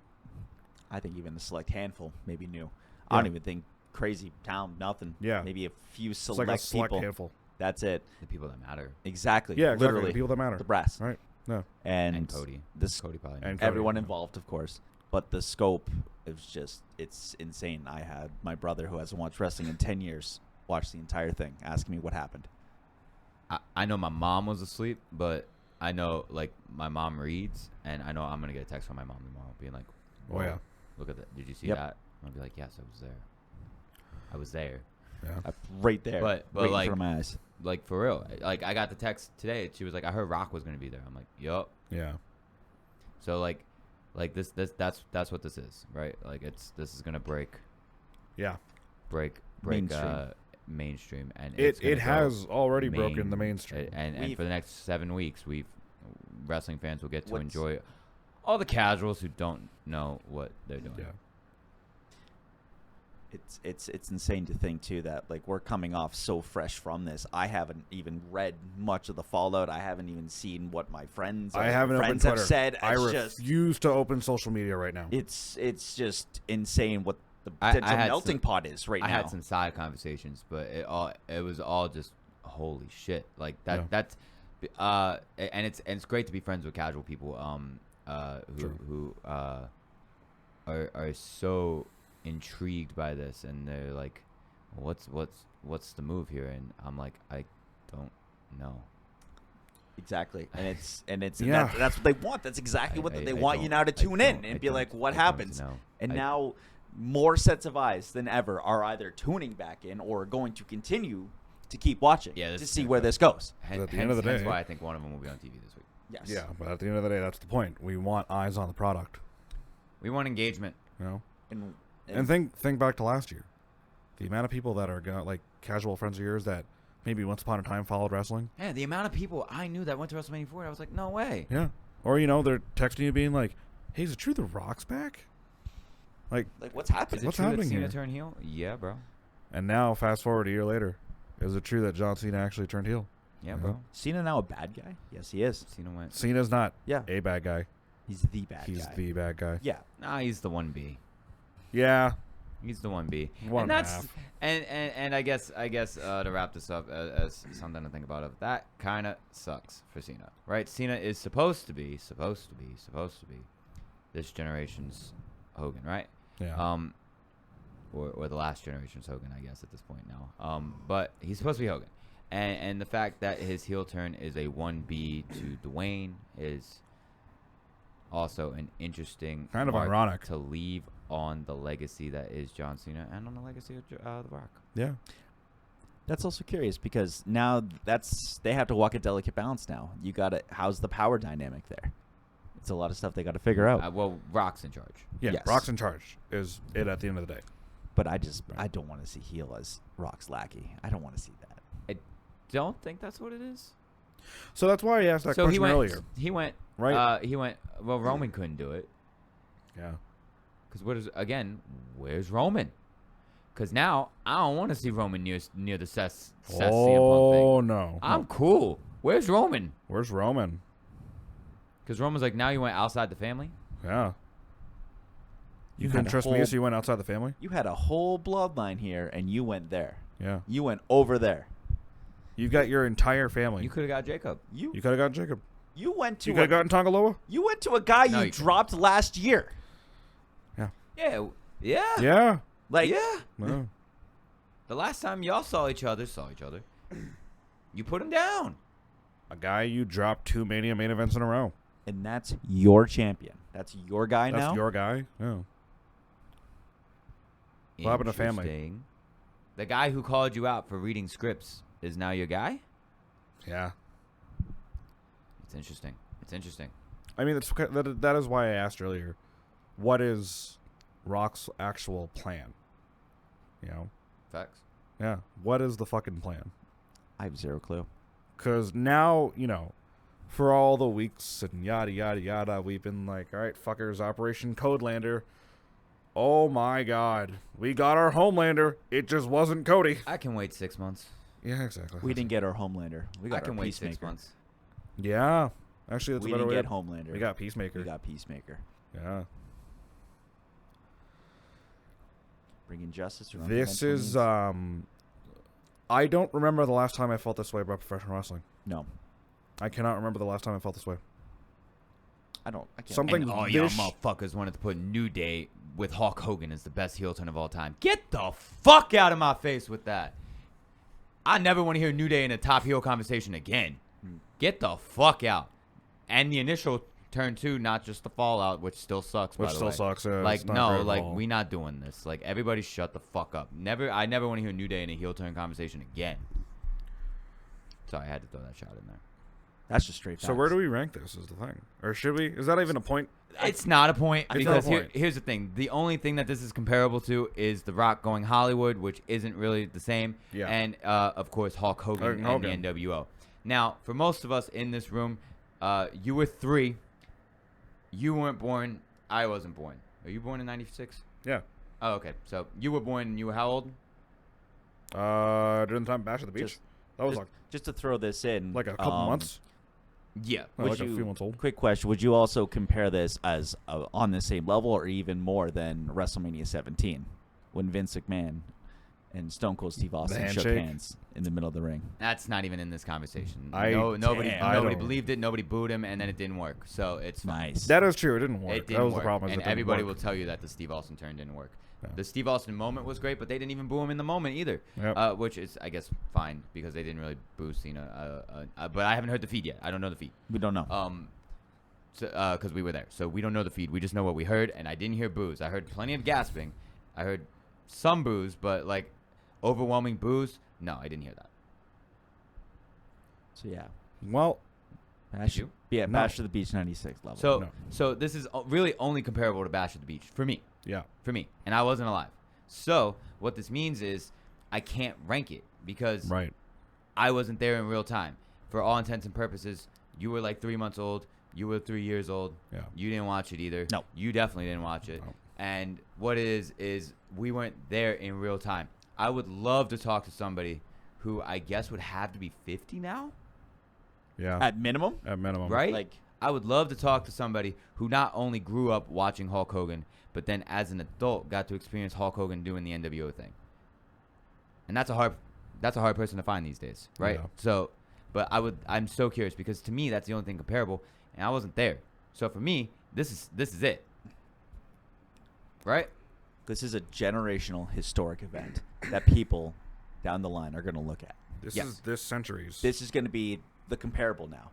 Speaker 3: I think even the select handful maybe knew. I don't even think crazy town, nothing.
Speaker 1: Yeah.
Speaker 3: Maybe a few
Speaker 1: It's
Speaker 3: select
Speaker 1: like a select
Speaker 3: people.
Speaker 1: handful.
Speaker 3: That's it.
Speaker 2: The people that matter.
Speaker 3: Exactly.
Speaker 1: Yeah, exactly.
Speaker 3: Literally.
Speaker 1: The people that matter.
Speaker 3: The brass.
Speaker 1: Right. No.
Speaker 3: And
Speaker 2: Cody.
Speaker 3: This
Speaker 2: Cody probably.
Speaker 1: And
Speaker 2: knows.
Speaker 1: Cody.
Speaker 3: everyone involved, of course. But the scope is just, it's insane. I had my brother, who hasn't watched wrestling in 10 years, watch the entire thing, asking me what happened.
Speaker 2: I know my mom was asleep, but I know like my mom reads, and I know I'm gonna get a text from my mom tomorrow, being like,
Speaker 1: Oh,
Speaker 2: "Whoa,
Speaker 1: yeah.
Speaker 2: look at that! Did you see
Speaker 3: Yep.
Speaker 2: that?" And I'll be like, "Yes, I was there. I was there."
Speaker 1: Yeah.
Speaker 3: Right there.
Speaker 2: But
Speaker 3: right
Speaker 2: like-
Speaker 3: in front of my eyes.
Speaker 2: Like for real. Like I got the text today. She was like, "I heard Rock was gonna be there." I'm like, "Yup."
Speaker 1: Yeah.
Speaker 2: So like that's what this is, right? Like this is gonna break
Speaker 1: Yeah.
Speaker 2: mainstream, and
Speaker 1: It has already broken the mainstream.
Speaker 2: and
Speaker 3: We've-
Speaker 2: for the next 7 weeks, wrestling fans will get to
Speaker 3: What's-
Speaker 2: enjoy all the casuals who don't know what they're doing.
Speaker 1: Yeah.
Speaker 3: It's insane to think too that like we're coming off so fresh from this. I haven't even read much of the fallout. I haven't even seen what my friends
Speaker 1: I haven't opened
Speaker 3: friends have
Speaker 1: Twitter.
Speaker 3: said.
Speaker 1: I
Speaker 3: It's just
Speaker 1: refuse to open social media right now.
Speaker 3: it's just insane what the
Speaker 2: I
Speaker 3: potential
Speaker 2: had
Speaker 3: melting
Speaker 2: some-
Speaker 3: pot is right
Speaker 2: I
Speaker 3: now.
Speaker 2: had some side conversations, but it was all just holy shit. Like that
Speaker 1: Yeah.
Speaker 2: that's and it's great to be friends with casual people
Speaker 1: Sure.
Speaker 2: who are so intrigued by this, and they're like, what's the move here? And I'm like, I don't know.
Speaker 3: Exactly, and
Speaker 1: Yeah.
Speaker 3: that's what they want. That's exactly what they want you now to tune in and be like, what happens? And now more sets of eyes than ever are either tuning back in or going to continue to keep watching to see where this goes.
Speaker 1: At the end of the
Speaker 2: Hence
Speaker 1: day,
Speaker 2: why I think one of them will be on TV this week.
Speaker 3: Yes.
Speaker 1: yeah, but at the end of the day, that's the point. We want eyes on the product.
Speaker 2: We want engagement.
Speaker 1: You know,
Speaker 3: And
Speaker 1: and think back to last year, the amount of people that are like casual friends of yours that maybe once upon a time followed wrestling.
Speaker 2: Yeah, the amount of people I knew that went to WrestleMania 4, I was like, no way.
Speaker 1: Yeah, or they're texting you being like, "Hey, is it true the Rock's back?" Like
Speaker 3: what's happening?
Speaker 2: Is it
Speaker 1: What's
Speaker 2: true
Speaker 1: happening
Speaker 2: that Cena
Speaker 1: here?
Speaker 2: turned heel? Yeah, bro.
Speaker 1: And now, fast forward a year later, is it true that John Cena actually turned heel?
Speaker 2: Yeah, bro.
Speaker 3: Cena now a bad guy? Yes, he is.
Speaker 2: Cena went.
Speaker 1: Cena's not
Speaker 3: Yeah.
Speaker 1: a bad guy.
Speaker 3: He's the bad
Speaker 1: He's
Speaker 3: guy.
Speaker 1: the bad guy.
Speaker 3: Yeah.
Speaker 2: Nah, he's the 1B.
Speaker 1: Yeah.
Speaker 2: He's the 1B.
Speaker 1: One
Speaker 2: and
Speaker 1: and a
Speaker 2: that's
Speaker 1: half.
Speaker 2: and I guess to wrap this up as something to think about, that kind of sucks for Cena, right? Cena is supposed to be this generation's Hogan, right?
Speaker 1: Yeah.
Speaker 2: Or the last generation's Hogan, I guess, at this point now. But he's supposed to be Hogan, and the fact that his heel turn is a 1B to Dwayne is also an interesting
Speaker 1: Kind of
Speaker 2: mark
Speaker 1: ironic.
Speaker 2: to leave on the legacy that is John Cena and on the legacy of The Rock.
Speaker 1: Yeah.
Speaker 3: That's also curious because now they have to walk a delicate balance now. You got to how's the power dynamic there? It's a lot of stuff they got to figure out.
Speaker 2: Well, Rock's in charge.
Speaker 1: Yeah.
Speaker 3: Yes.
Speaker 1: Rock's in charge is it at the end of the day.
Speaker 3: But I don't want to see heel as Rock's lackey. I don't want to see that.
Speaker 2: I don't think that's what it is.
Speaker 1: So that's why I asked that
Speaker 2: So
Speaker 1: question earlier.
Speaker 2: He went.
Speaker 1: Right.
Speaker 2: He went. Well, Roman couldn't do it
Speaker 1: Yeah.
Speaker 2: because where's Roman? Because now I don't want to see Roman near the Seth CM Punk
Speaker 1: Oh
Speaker 2: thing.
Speaker 1: no.
Speaker 2: I'm cool. Where's Roman?
Speaker 1: Where's Roman?
Speaker 2: Because Roman's like, now you went outside the family.
Speaker 1: Yeah. You
Speaker 3: had
Speaker 1: couldn't
Speaker 3: a
Speaker 1: trust me,
Speaker 3: whole-
Speaker 1: so you went outside the family.
Speaker 3: You had a whole bloodline here, and you went there.
Speaker 1: Yeah.
Speaker 3: You went over there.
Speaker 1: You've got your entire family.
Speaker 2: You could have got Jacob.
Speaker 3: You
Speaker 1: You could have gotten Jacob.
Speaker 3: you went to
Speaker 1: You could have gotten Tongaloa.
Speaker 3: you went to a guy
Speaker 2: No,
Speaker 3: you
Speaker 2: you couldn't.
Speaker 3: dropped last year.
Speaker 2: Yeah. Yeah.
Speaker 1: Yeah.
Speaker 3: Like
Speaker 2: Yeah.
Speaker 1: No.
Speaker 2: The last time y'all saw each other, you put him down.
Speaker 1: A guy you dropped 2 Mania main events in a row.
Speaker 3: and that's your champion. That's your guy
Speaker 1: That's
Speaker 3: now.
Speaker 1: your guy. Yeah. What happened to family?
Speaker 2: Interesting. The guy who called you out for reading scripts is now your guy?
Speaker 1: Yeah.
Speaker 2: It's interesting.
Speaker 1: I mean, that is why I asked earlier, what is Rock's actual plan? You know?
Speaker 2: Facts.
Speaker 1: Yeah. What is the fucking plan?
Speaker 3: I have zero clue.
Speaker 1: Because now, for all the weeks and yada, yada, yada, we've been like, all right, fuckers, Operation Codelander. Oh, my God. We got our Homelander. It just wasn't Cody.
Speaker 2: I can wait 6 months.
Speaker 1: Yeah, exactly.
Speaker 3: We didn't get our Homelander. We got
Speaker 2: I can
Speaker 3: our
Speaker 2: wait
Speaker 3: Peacemaker.
Speaker 2: 6 months.
Speaker 1: Yeah. Actually, that's
Speaker 3: We
Speaker 1: a better
Speaker 3: didn't
Speaker 1: way.
Speaker 3: get Homelander.
Speaker 1: We got Peacemaker.
Speaker 3: We got Peacemaker.
Speaker 1: Yeah.
Speaker 3: Bringing justice to
Speaker 1: This is,
Speaker 3: means.
Speaker 1: I don't remember the last time I felt this way about professional wrestling.
Speaker 3: No,
Speaker 1: I cannot remember the last time I felt this way.
Speaker 3: I don't. I can't.
Speaker 1: Something-
Speaker 2: And all y'all
Speaker 1: this-
Speaker 2: motherfuckers wanted to put New Day with Hulk Hogan as the best heel turn of all time. Get the fuck out of my face with that. I never want to hear New Day in a top heel conversation again. Get the fuck out. And the initial turn too, not just the fallout, which still sucks.
Speaker 1: Which
Speaker 2: by the
Speaker 1: still
Speaker 2: way.
Speaker 1: sucks. Yeah,
Speaker 2: Like
Speaker 1: it's not great
Speaker 2: no,
Speaker 1: at
Speaker 2: like
Speaker 1: all.
Speaker 2: we not doing this. Like everybody, shut the fuck up. I never want to hear New Day in a heel turn conversation again. So I had to throw that shot in there.
Speaker 3: That's just straight.
Speaker 1: So where do we rank this is the thing. Or should we? Is that even a point?
Speaker 2: It's not a point
Speaker 1: It's
Speaker 2: because
Speaker 1: not a point.
Speaker 2: here's the thing. The only thing that this is comparable to is The Rock going Hollywood, which isn't really the same.
Speaker 1: Yeah.
Speaker 2: And, of course, Hulk Hogan and the
Speaker 1: Hogan.
Speaker 2: NWO. Now, for most of us in this room, you were 3. You weren't born. I wasn't born. Are you born in 96?
Speaker 1: Yeah.
Speaker 2: Oh, okay. So you were born and you were how old?
Speaker 1: During the time of Bash at the Beach.
Speaker 3: Just-
Speaker 1: That was
Speaker 3: Just to throw this in,
Speaker 1: like a couple months.
Speaker 2: Yeah.
Speaker 1: Oh,
Speaker 3: Would
Speaker 1: like a
Speaker 3: you-
Speaker 1: few months old.
Speaker 3: Quick question: would you also compare this as on the same level, or even more than WrestleMania 17, when Vince McMahon and Stone Cold Steve Austin shook
Speaker 1: handshake?
Speaker 3: hands in the middle of the ring.
Speaker 2: That's not even in this conversation.
Speaker 1: Damn.
Speaker 2: Nobody believed it. Nobody booed him, and then it didn't work. So it's fine.
Speaker 3: Nice.
Speaker 1: That is true. It didn't work.
Speaker 2: It didn't
Speaker 1: That was
Speaker 2: work.
Speaker 1: the problem.
Speaker 2: And everybody will tell you that the Steve Austin turn didn't work.
Speaker 1: Yeah.
Speaker 2: The Steve Austin moment was great, but they didn't even boo him in the moment either.
Speaker 1: Yep.
Speaker 2: Which is, I guess, fine because they didn't really boo Cena. But I haven't heard the feed yet. I don't know the feed.
Speaker 3: We don't know.
Speaker 2: Because we were there, so we don't know the feed. We just know what we heard, and I didn't hear boos. I heard plenty of gasping. I heard some boos, but like overwhelming boos. No, I didn't hear that.
Speaker 3: So yeah.
Speaker 1: Well,
Speaker 3: Bash,
Speaker 2: you?
Speaker 3: Yeah,
Speaker 1: No.
Speaker 3: Bash to the Beach 96 level.
Speaker 2: So,
Speaker 1: No.
Speaker 2: so this is really only comparable to Bash at the Beach for me.
Speaker 1: yeah.
Speaker 2: For me, and I wasn't alive. So what this means is I can't rank it because
Speaker 1: Right.
Speaker 2: I wasn't there in real time. For all intents and purposes, you were like 3 months old. You were 3 years old.
Speaker 1: Yeah.
Speaker 2: You didn't watch it either.
Speaker 3: No.
Speaker 2: You definitely didn't watch it.
Speaker 1: No.
Speaker 2: And what it is we weren't there in real time. I would love to talk to somebody who I guess would have to be 50 now,
Speaker 1: Yeah.
Speaker 3: at minimum,
Speaker 1: At minimum.
Speaker 2: right?
Speaker 3: like
Speaker 2: I would love to talk to somebody who not only grew up watching Hulk Hogan, but then as an adult got to experience Hulk Hogan doing the NWO thing. And that's a hard person to find these days, right?
Speaker 1: Yeah.
Speaker 2: So, but I'm so curious because to me that's the only thing comparable, and I wasn't there. So for me, this is it, right?
Speaker 3: this is a generational historic event that people down the line are going to look at.
Speaker 1: This
Speaker 2: Yes.
Speaker 1: is this century's.
Speaker 3: This is going to be the comparable now.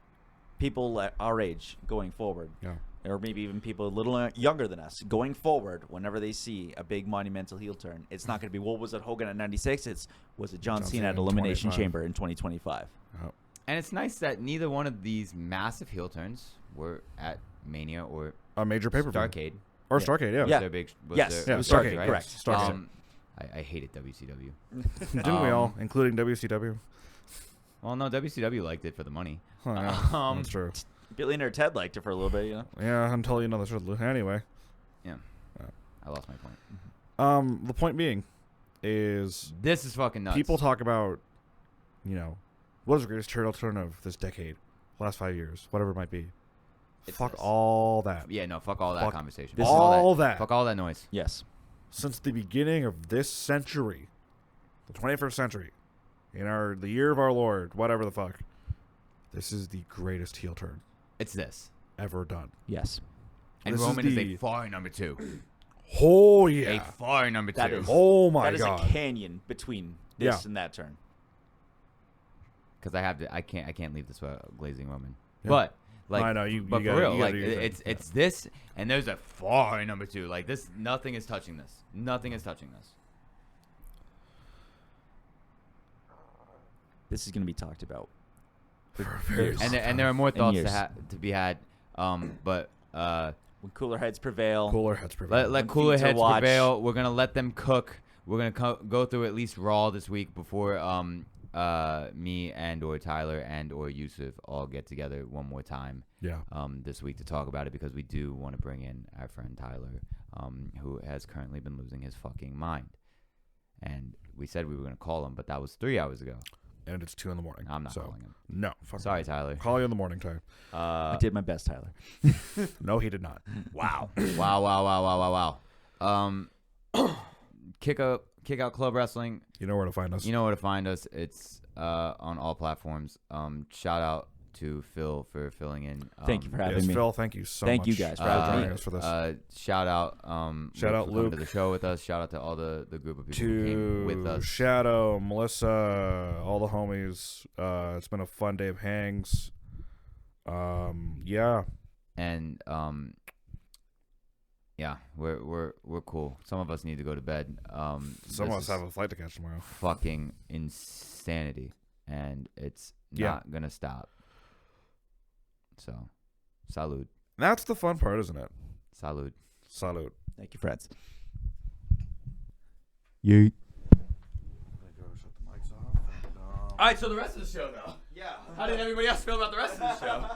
Speaker 3: People at our age going forward,
Speaker 1: Yeah.
Speaker 3: or maybe even people a little younger than us going forward, whenever they see a big monumental heel turn, it's not going to be, what was it Hogan at 96? Was it John Cena at
Speaker 1: in
Speaker 3: Elimination
Speaker 1: 25.
Speaker 3: Chamber in 2025?
Speaker 1: Oh.
Speaker 2: And it's nice that neither one of these massive heel turns were at Mania or
Speaker 1: A major pay-per-view.
Speaker 2: Starrcade.
Speaker 1: Or
Speaker 3: Yeah.
Speaker 1: Starrcade, yeah.
Speaker 2: Was
Speaker 3: Yeah.
Speaker 2: their big, was
Speaker 3: Yes,
Speaker 2: their-
Speaker 3: it was
Speaker 1: Starrcade,
Speaker 3: Starrcade, correct.
Speaker 1: Starrcade.
Speaker 2: I hated WCW.
Speaker 1: Didn't we all, including WCW?
Speaker 2: Well, no, WCW liked it for the money.
Speaker 1: Oh, yeah. That's true.
Speaker 3: Billionaire Ted liked it for a little bit, you know?
Speaker 1: Yeah, until you know the truth. Anyway,
Speaker 2: Yeah.
Speaker 1: Yeah.
Speaker 2: I lost my point.
Speaker 1: the point being is
Speaker 2: This is fucking nuts.
Speaker 1: people talk about, what is the greatest turtle turn of this decade, last 5 years, whatever it might be.
Speaker 2: It's
Speaker 1: Fuck
Speaker 2: this.
Speaker 1: all that.
Speaker 2: Yeah, no, fuck all that
Speaker 1: Fuck
Speaker 2: conversation.
Speaker 3: this
Speaker 2: Fuck
Speaker 3: is
Speaker 1: all that.
Speaker 2: Fuck all that noise.
Speaker 3: Yes.
Speaker 1: Since the beginning of this century, the 21st century, the year of our Lord, whatever the fuck, this is the greatest heel turn
Speaker 2: It's this.
Speaker 1: ever done.
Speaker 3: Yes.
Speaker 2: And
Speaker 1: This is
Speaker 2: Roman is
Speaker 1: the-
Speaker 2: a far number 2.
Speaker 1: Oh
Speaker 2: A
Speaker 1: yeah.
Speaker 2: far number 2.
Speaker 3: That is-
Speaker 1: Oh my
Speaker 3: That is
Speaker 1: god.
Speaker 3: a canyon between this
Speaker 1: Yeah.
Speaker 3: and that turn.
Speaker 2: Because I can't leave this without glazing Roman.
Speaker 1: Yeah.
Speaker 2: But like,
Speaker 1: I know, you
Speaker 2: but
Speaker 1: gotta-
Speaker 2: for real,
Speaker 1: you gotta
Speaker 2: like
Speaker 1: do your thing.
Speaker 2: it's this, and there's a far number 2. Like this, nothing is touching this. Nothing is touching this.
Speaker 3: This is going to be talked about.
Speaker 1: For a very long
Speaker 2: And there are more thoughts
Speaker 3: years.
Speaker 2: to be had. But
Speaker 3: When cooler heads prevail.
Speaker 1: cooler heads prevail.
Speaker 2: let
Speaker 3: When
Speaker 2: cooler
Speaker 3: feeds are
Speaker 2: heads
Speaker 3: watched.
Speaker 2: prevail. We're gonna let them cook. We're gonna go through at least Raw this week before me and or Tyler and or Yusuf all get together one more time
Speaker 1: Yeah.
Speaker 2: this week to talk about it because we do want to bring in our friend Tyler, who has currently been losing his fucking mind. And we said we were gonna call him, but that was 3 hours ago.
Speaker 1: And it's 2 in the morning.
Speaker 2: I'm not
Speaker 1: so,
Speaker 2: calling him.
Speaker 1: No. Fuck
Speaker 2: Sorry,
Speaker 1: no.
Speaker 2: Tyler.
Speaker 1: Call you in the morning, Ty.
Speaker 3: I did my best, Tyler.
Speaker 1: No, he did not.
Speaker 2: Wow. wow. Kick out Club Wrestling.
Speaker 1: You know where to find us.
Speaker 2: You know where to find us. It's on all platforms. Shout out to Phil for filling in.
Speaker 3: Thank you for having
Speaker 1: Yes,
Speaker 3: me.
Speaker 1: Phil, thank you so much.
Speaker 3: Thank you guys for
Speaker 1: joining
Speaker 3: me.
Speaker 1: us for this.
Speaker 2: Shout out.
Speaker 1: Shout out
Speaker 2: for coming
Speaker 1: Luke.
Speaker 2: to the show with us. Shout out to all the group of people who came with
Speaker 1: To
Speaker 2: us.
Speaker 1: Shadow, Melissa, all the homies. It's been a fun day of hangs. Yeah.
Speaker 2: And yeah, we're cool. Some of us need to go to bed.
Speaker 1: Some
Speaker 2: this
Speaker 1: of us
Speaker 2: is
Speaker 1: have a flight to catch tomorrow.
Speaker 2: fucking insanity, and it's
Speaker 1: Yeah.
Speaker 2: not gonna stop. So, salud.
Speaker 1: That's the fun part, isn't it?
Speaker 2: Salud.
Speaker 1: Salute.
Speaker 3: Thank you, friends.
Speaker 2: Yeet.
Speaker 1: Shut the mics off.
Speaker 2: All right, so the rest of the show, though.
Speaker 3: Yeah.
Speaker 2: How did everybody else feel about the rest of the show?